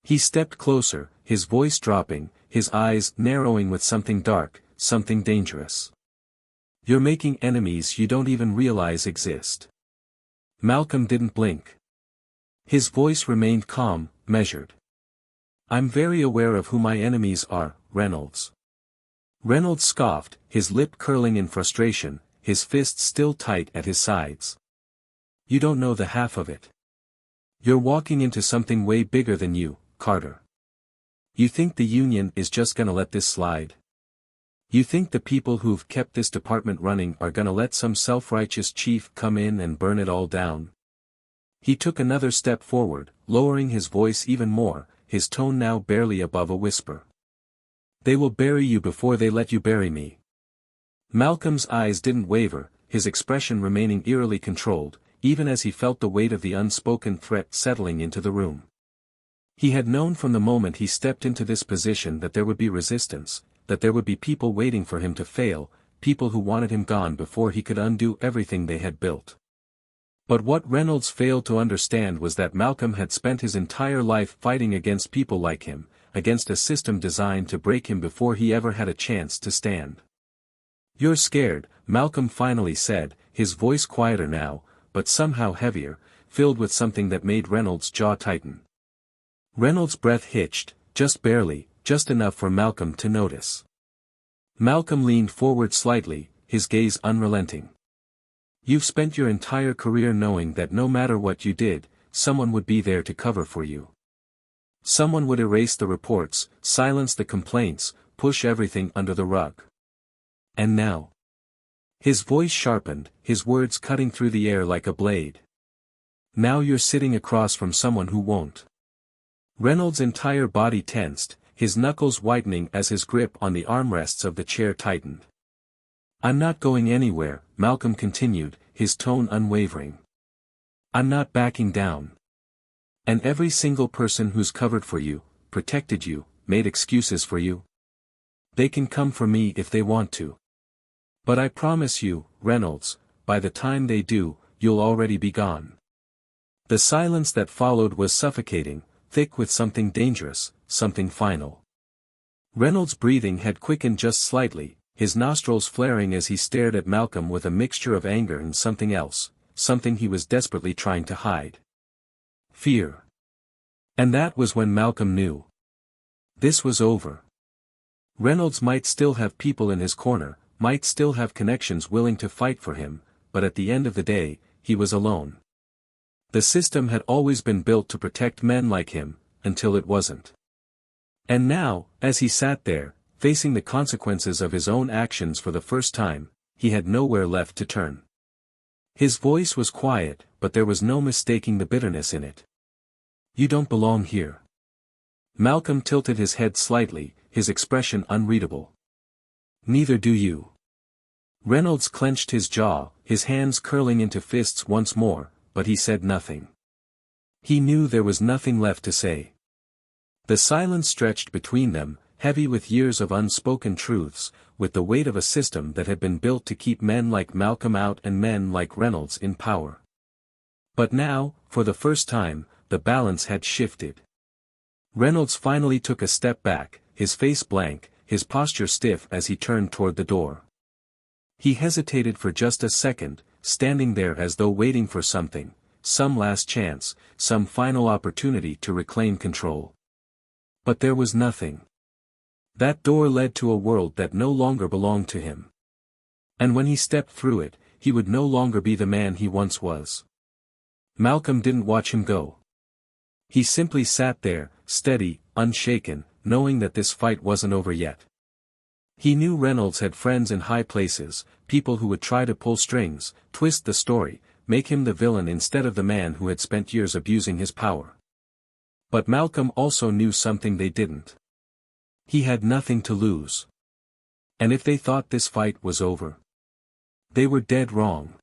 He stepped closer, his voice dropping, his eyes narrowing with something dark, something dangerous. You're making enemies you don't even realize exist. Malcolm didn't blink. His voice remained calm, measured. I'm very aware of who my enemies are, Reynolds. Reynolds scoffed, his lip curling in frustration, his fists still tight at his sides. You don't know the half of it. You're walking into something way bigger than you, Carter. You think the union is just gonna let this slide? You think the people who've kept this department running are gonna let some self-righteous chief come in and burn it all down? He took another step forward, lowering his voice even more, his tone now barely above a whisper. They will bury you before they let you bury me. Malcolm's eyes didn't waver, his expression remaining eerily controlled, even as he felt the weight of the unspoken threat settling into the room. He had known from the moment he stepped into this position that there would be resistance, that there would be people waiting for him to fail, people who wanted him gone before he could undo everything they had built. But what Reynolds failed to understand was that Malcolm had spent his entire life fighting against people like him, against a system designed to break him before he ever had a chance to stand. You're scared, Malcolm finally said, his voice quieter now, but somehow heavier, filled with something that made Reynolds' jaw tighten. Reynolds' breath hitched, just barely, just enough for Malcolm to notice. Malcolm leaned forward slightly, his gaze unrelenting. You've spent your entire career knowing that no matter what you did, someone would be there to cover for you. Someone would erase the reports, silence the complaints, push everything under the rug. And now? His voice sharpened, his words cutting through the air like a blade. Now you're sitting across from someone who won't. Reynolds' entire body tensed, his knuckles whitening as his grip on the armrests of the chair tightened. I'm not going anywhere, Malcolm continued, his tone unwavering. I'm not backing down. And every single person who's covered for you, protected you, made excuses for you. They can come for me if they want to. But I promise you, Reynolds, by the time they do, you'll already be gone. The silence that followed was suffocating, thick with something dangerous, something final. Reynolds' breathing had quickened just slightly, his nostrils flaring as he stared at Malcolm with a mixture of anger and something else, something he was desperately trying to hide. Fear. And that was when Malcolm knew. This was over. Reynolds might still have people in his corner, might still have connections willing to fight for him, but at the end of the day, he was alone. The system had always been built to protect men like him, until it wasn't. And now, as he sat there, facing the consequences of his own actions for the first time, he had nowhere left to turn. His voice was quiet, but there was no mistaking the bitterness in it. You don't belong here. Malcolm tilted his head slightly, his expression unreadable. Neither do you. Reynolds clenched his jaw, his hands curling into fists once more, but he said nothing. He knew there was nothing left to say. The silence stretched between them, heavy with years of unspoken truths, with the weight of a system that had been built to keep men like Malcolm out and men like Reynolds in power. But now, for the first time, the balance had shifted. Reynolds finally took a step back, his face blank, his posture stiff as he turned toward the door. He hesitated for just a second, standing there as though waiting for something, some last chance, some final opportunity to reclaim control. But there was nothing. That door led to a world that no longer belonged to him. And when he stepped through it, he would no longer be the man he once was. Malcolm didn't watch him go. He simply sat there, steady, unshaken, knowing that this fight wasn't over yet. He knew Reynolds had friends in high places, people who would try to pull strings, twist the story, make him the villain instead of the man who had spent years abusing his power. But Malcolm also knew something they didn't. He had nothing to lose. And if they thought this fight was over, they were dead wrong.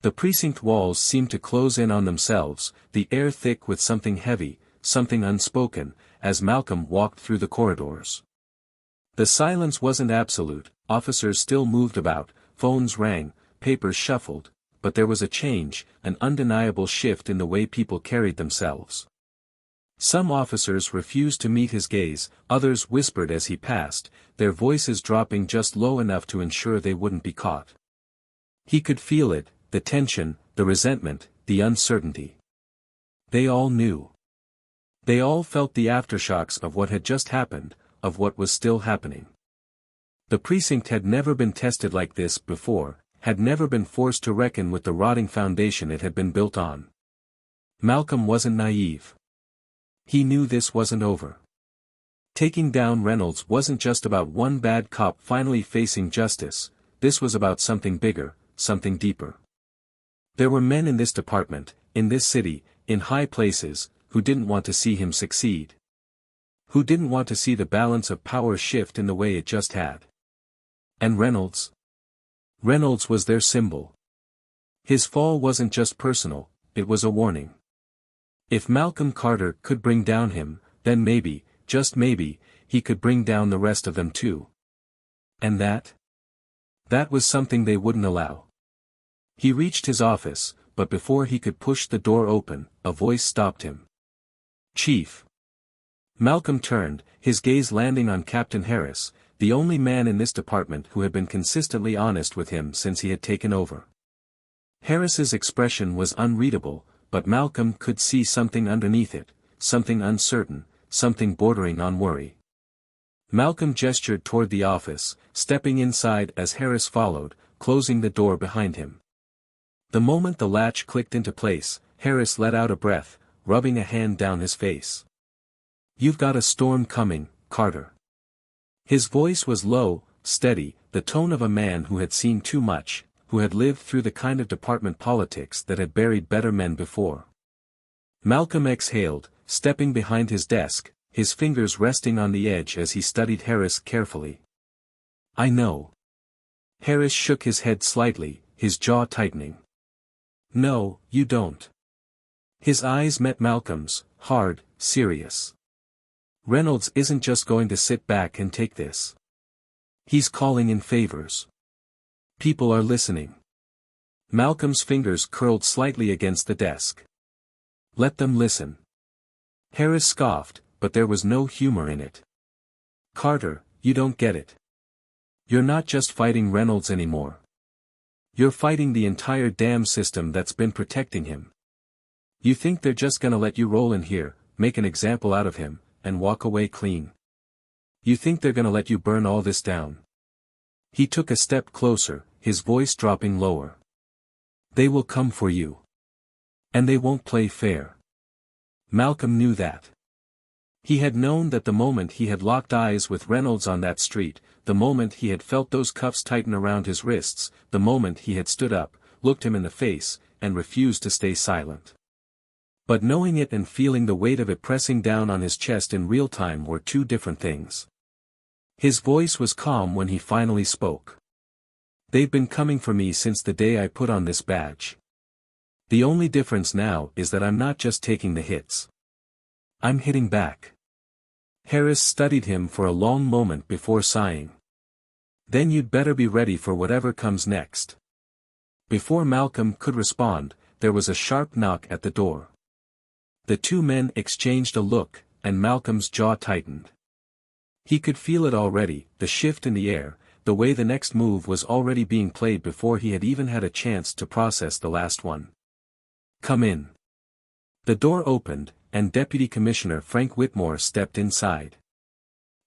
The precinct walls seemed to close in on themselves, the air thick with something heavy, something unspoken, as Malcolm walked through the corridors. The silence wasn't absolute, officers still moved about, phones rang, papers shuffled, but there was a change, an undeniable shift in the way people carried themselves. Some officers refused to meet his gaze, others whispered as he passed, their voices dropping just low enough to ensure they wouldn't be caught. He could feel it, the tension, the resentment, the uncertainty. They all knew. They all felt the aftershocks of what had just happened, of what was still happening. The precinct had never been tested like this before, had never been forced to reckon with the rotting foundation it had been built on. Malcolm wasn't naive. He knew this wasn't over. Taking down Reynolds wasn't just about one bad cop finally facing justice, this was about something bigger, something deeper. There were men in this department, in this city, in high places, who didn't want to see him succeed. Who didn't want to see the balance of power shift in the way it just had. And Reynolds? Reynolds was their symbol. His fall wasn't just personal, it was a warning. If Malcolm Carter could bring down him, then maybe, just maybe, he could bring down the rest of them too. And that? That was something they wouldn't allow. He reached his office, but before he could push the door open, a voice stopped him. "Chief." Malcolm turned, his gaze landing on Captain Harris, the only man in this department who had been consistently honest with him since he had taken over. Harris's expression was unreadable, but Malcolm could see something underneath it, something uncertain, something bordering on worry. Malcolm gestured toward the office, stepping inside as Harris followed, closing the door behind him. The moment the latch clicked into place, Harris let out a breath, rubbing a hand down his face. "You've got a storm coming, Carter." His voice was low, steady, the tone of a man who had seen too much, who had lived through the kind of department politics that had buried better men before. Malcolm exhaled, stepping behind his desk, his fingers resting on the edge as he studied Harris carefully. "I know." Harris shook his head slightly, his jaw tightening. "No, you don't." His eyes met Malcolm's, hard, serious. "Reynolds isn't just going to sit back and take this. He's calling in favors. People are listening." Malcolm's fingers curled slightly against the desk. "Let them listen." Harris scoffed, but there was no humor in it. "Carter, you don't get it. You're not just fighting Reynolds anymore. You're fighting the entire damn system that's been protecting him. You think they're just gonna let you roll in here, make an example out of him, and walk away clean? You think they're gonna let you burn all this down?" He took a step closer, his voice dropping lower. "They will come for you. And they won't play fair." Malcolm knew that. He had known that the moment he had locked eyes with Reynolds on that street, the moment he had felt those cuffs tighten around his wrists, the moment he had stood up, looked him in the face, and refused to stay silent. But knowing it and feeling the weight of it pressing down on his chest in real time were two different things. His voice was calm when he finally spoke. "They've been coming for me since the day I put on this badge. The only difference now is that I'm not just taking the hits. I'm hitting back." Harris studied him for a long moment before sighing. "Then you'd better be ready for whatever comes next." Before Malcolm could respond, there was a sharp knock at the door. The two men exchanged a look, and Malcolm's jaw tightened. He could feel it already, the shift in the air, the way the next move was already being played before he had even had a chance to process the last one. "Come in." The door opened, and Deputy Commissioner Frank Whitmore stepped inside.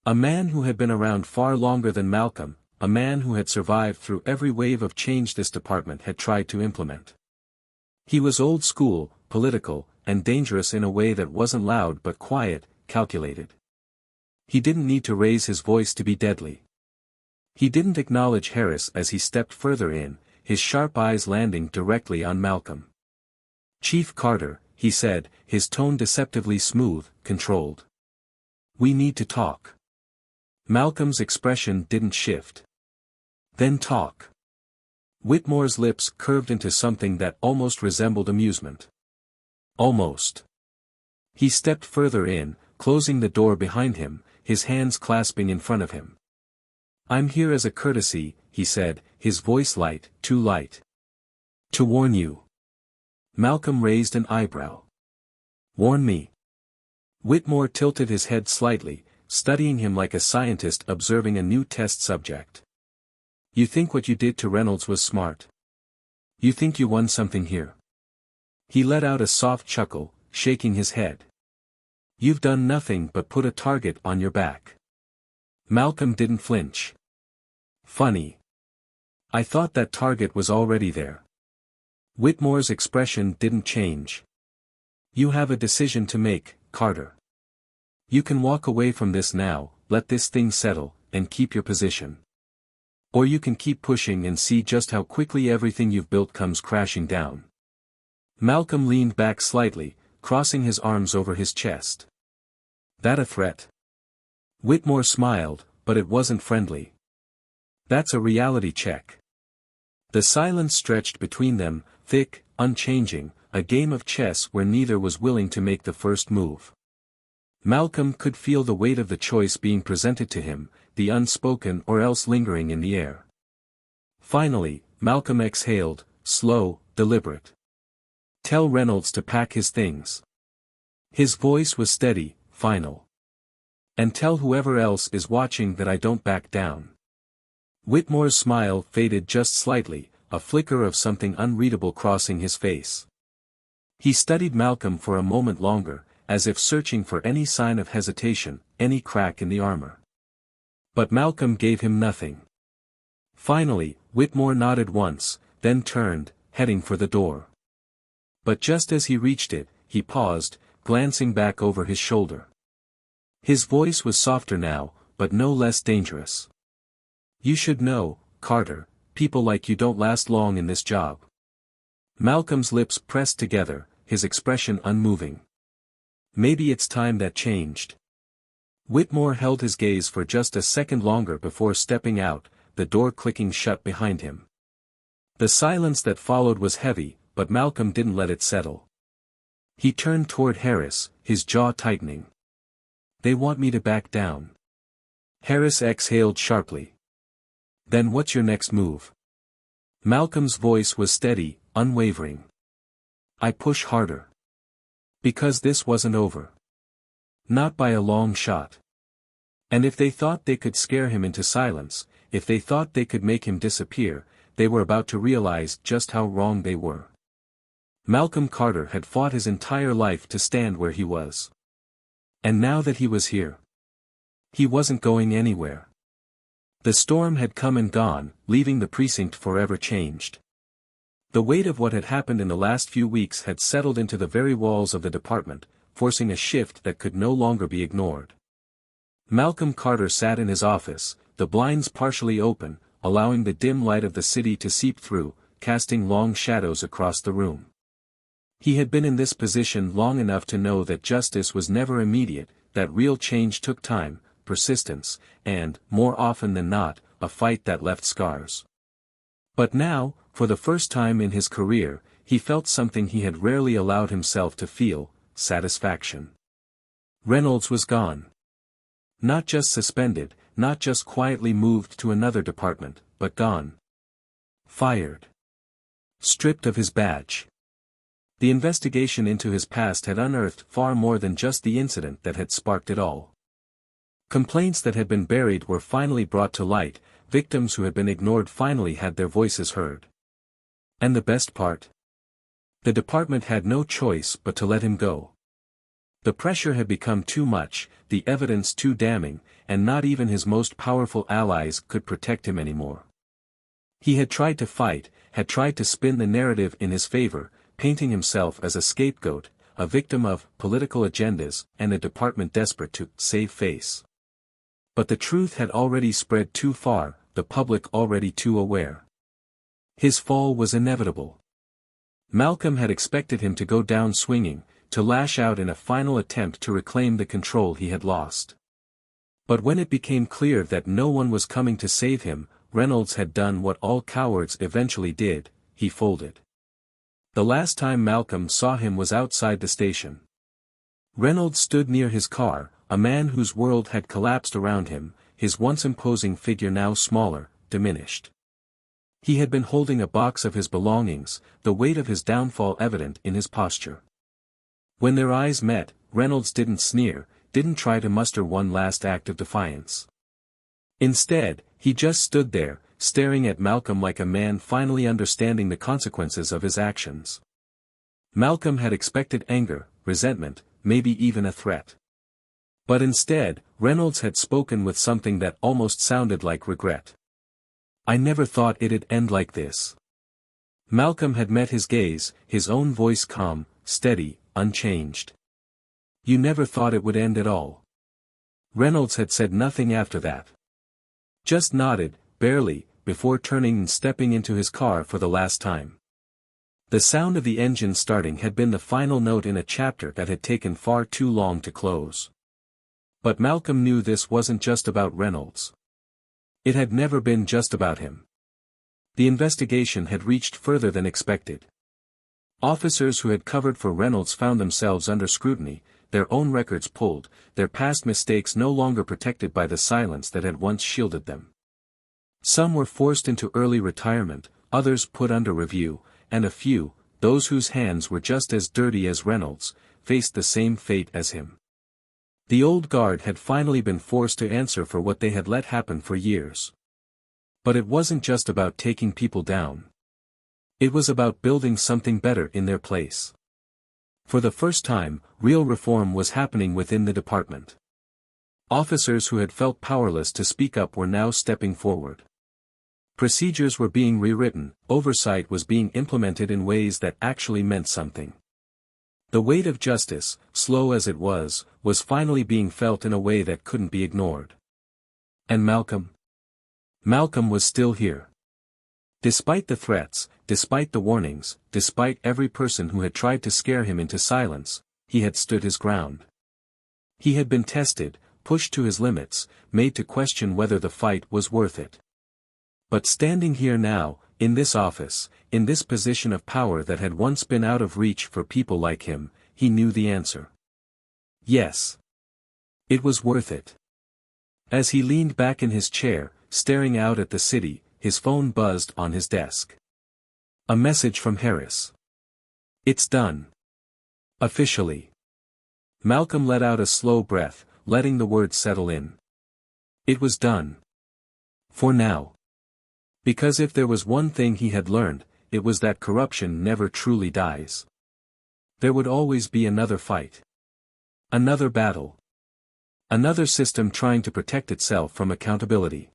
A man who had been around far longer than Malcolm, a man who had survived through every wave of change this department had tried to implement. He was old school, political, and dangerous in a way that wasn't loud but quiet, calculated. He didn't need to raise his voice to be deadly. He didn't acknowledge Harris as he stepped further in, his sharp eyes landing directly on Malcolm. "Chief Carter," he said, his tone deceptively smooth, controlled. "We need to talk." Malcolm's expression didn't shift. "Then talk." Whitmore's lips curved into something that almost resembled amusement. "Almost." He stepped further in, closing the door behind him, his hands clasping in front of him. "I'm here as a courtesy," he said, his voice light, too light. "To warn you." Malcolm raised an eyebrow. "Warn me?" Whitmore tilted his head slightly, studying him like a scientist observing a new test subject. "You think what you did to Reynolds was smart? You think you won something here?" He let out a soft chuckle, shaking his head. "You've done nothing but put a target on your back." Malcolm didn't flinch. "Funny. I thought that target was already there." Whitmore's expression didn't change. "You have a decision to make, Carter. You can walk away from this now, let this thing settle, and keep your position. Or you can keep pushing and see just how quickly everything you've built comes crashing down." Malcolm leaned back slightly, crossing his arms over his chest. "That a threat?" Whitmore smiled, but it wasn't friendly. "That's a reality check." The silence stretched between them, thick, unchanging, a game of chess where neither was willing to make the first move. Malcolm could feel the weight of the choice being presented to him, the unspoken or else lingering in the air. Finally, Malcolm exhaled, slow, deliberate. "Tell Reynolds to pack his things." His voice was steady, final. "And tell whoever else is watching that I don't back down." Whitmore's smile faded just slightly, a flicker of something unreadable crossing his face. He studied Malcolm for a moment longer, as if searching for any sign of hesitation, any crack in the armor. But Malcolm gave him nothing. Finally, Whitmore nodded once, then turned, heading for the door. But just as he reached it, he paused, glancing back over his shoulder. His voice was softer now, but no less dangerous. "You should know, Carter, people like you don't last long in this job." Malcolm's lips pressed together, his expression unmoving. "Maybe it's time that changed." Whitmore held his gaze for just a second longer before stepping out, the door clicking shut behind him. The silence that followed was heavy, but Malcolm didn't let it settle. He turned toward Harris, his jaw tightening. "They want me to back down." Harris exhaled sharply. "Then what's your next move?" Malcolm's voice was steady, unwavering. "I push harder. Because this wasn't over. Not by a long shot. And if they thought they could scare him into silence, if they thought they could make him disappear, they were about to realize just how wrong they were. Malcolm Carter had fought his entire life to stand where he was. And now that he was here, he wasn't going anywhere. The storm had come and gone, leaving the precinct forever changed. The weight of what had happened in the last few weeks had settled into the very walls of the department, forcing a shift that could no longer be ignored. Malcolm Carter sat in his office, the blinds partially open, allowing the dim light of the city to seep through, casting long shadows across the room. He had been in this position long enough to know that justice was never immediate, that real change took time, persistence, and, more often than not, a fight that left scars. But now, for the first time in his career, he felt something he had rarely allowed himself to feel, satisfaction. Reynolds was gone. Not just suspended, not just quietly moved to another department, but gone. Fired. Stripped of his badge. The investigation into his past had unearthed far more than just the incident that had sparked it all. Complaints that had been buried were finally brought to light, victims who had been ignored finally had their voices heard. And the best part? The department had no choice but to let him go. The pressure had become too much, the evidence too damning, and not even his most powerful allies could protect him anymore. He had tried to fight, had tried to spin the narrative in his favor, painting himself as a scapegoat, a victim of political agendas, and a department desperate to save face. But the truth had already spread too far, the public already too aware. His fall was inevitable. Malcolm had expected him to go down swinging, to lash out in a final attempt to reclaim the control he had lost. But when it became clear that no one was coming to save him, Reynolds had done what all cowards eventually did, he folded. The last time Malcolm saw him was outside the station. Reynolds stood near his car, a man whose world had collapsed around him, his once imposing figure now smaller, diminished. He had been holding a box of his belongings, the weight of his downfall evident in his posture. When their eyes met, Reynolds didn't sneer, didn't try to muster one last act of defiance. Instead, he just stood there, staring at Malcolm like a man finally understanding the consequences of his actions. Malcolm had expected anger, resentment, maybe even a threat. But instead, Reynolds had spoken with something that almost sounded like regret. "I never thought it'd end like this." Malcolm had met his gaze, his own voice calm, steady, unchanged. "You never thought it would end at all?" Reynolds had said nothing after that. Just nodded, barely, before turning and stepping into his car for the last time. The sound of the engine starting had been the final note in a chapter that had taken far too long to close. But Malcolm knew this wasn't just about Reynolds. It had never been just about him. The investigation had reached further than expected. Officers who had covered for Reynolds found themselves under scrutiny, their own records pulled, their past mistakes no longer protected by the silence that had once shielded them. Some were forced into early retirement, others put under review, and a few, those whose hands were just as dirty as Reynolds, faced the same fate as him. The old guard had finally been forced to answer for what they had let happen for years. But it wasn't just about taking people down. It was about building something better in their place. For the first time, real reform was happening within the department. Officers who had felt powerless to speak up were now stepping forward. Procedures were being rewritten, oversight was being implemented in ways that actually meant something. The weight of justice, slow as it was finally being felt in a way that couldn't be ignored. And Malcolm? Malcolm was still here. Despite the threats, despite the warnings, despite every person who had tried to scare him into silence, he had stood his ground. He had been tested, pushed to his limits, made to question whether the fight was worth it. But standing here now, in this office, in this position of power that had once been out of reach for people like him, he knew the answer. Yes. It was worth it. As he leaned back in his chair, staring out at the city, his phone buzzed on his desk. A message from Harris. "It's done. Officially." Malcolm let out a slow breath, letting the words settle in. It was done. For now. Because if there was one thing he had learned, it was that corruption never truly dies. There would always be another fight. Another battle. Another system trying to protect itself from accountability.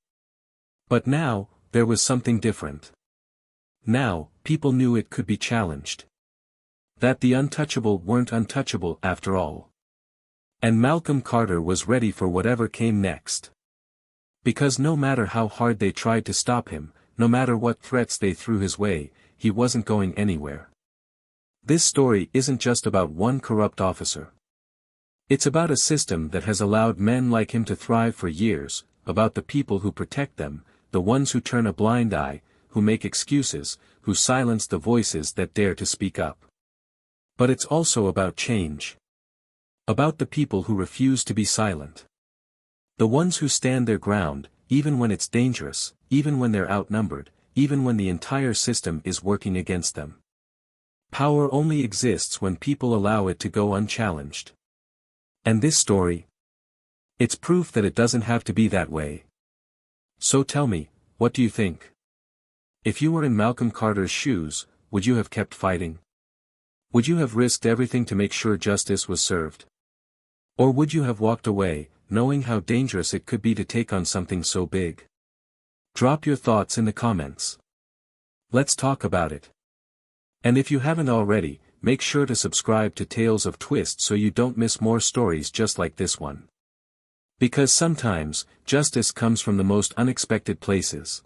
But now, there was something different. Now, people knew it could be challenged. That the untouchable weren't untouchable after all. And Malcolm Carter was ready for whatever came next. Because no matter how hard they tried to stop him, no matter what threats they threw his way, he wasn't going anywhere. This story isn't just about one corrupt officer. It's about a system that has allowed men like him to thrive for years, about the people who protect them, the ones who turn a blind eye, who make excuses, who silence the voices that dare to speak up. But it's also about change. About the people who refuse to be silent. The ones who stand their ground, even when it's dangerous, even when they're outnumbered, even when the entire system is working against them. Power only exists when people allow it to go unchallenged. And this story? It's proof that it doesn't have to be that way. So tell me, what do you think? If you were in Malcolm Carter's shoes, would you have kept fighting? Would you have risked everything to make sure justice was served? Or would you have walked away, knowing how dangerous it could be to take on something so big? Drop your thoughts in the comments. Let's talk about it. And if you haven't already, make sure to subscribe to Tales of Twist so you don't miss more stories just like this one. Because sometimes, justice comes from the most unexpected places.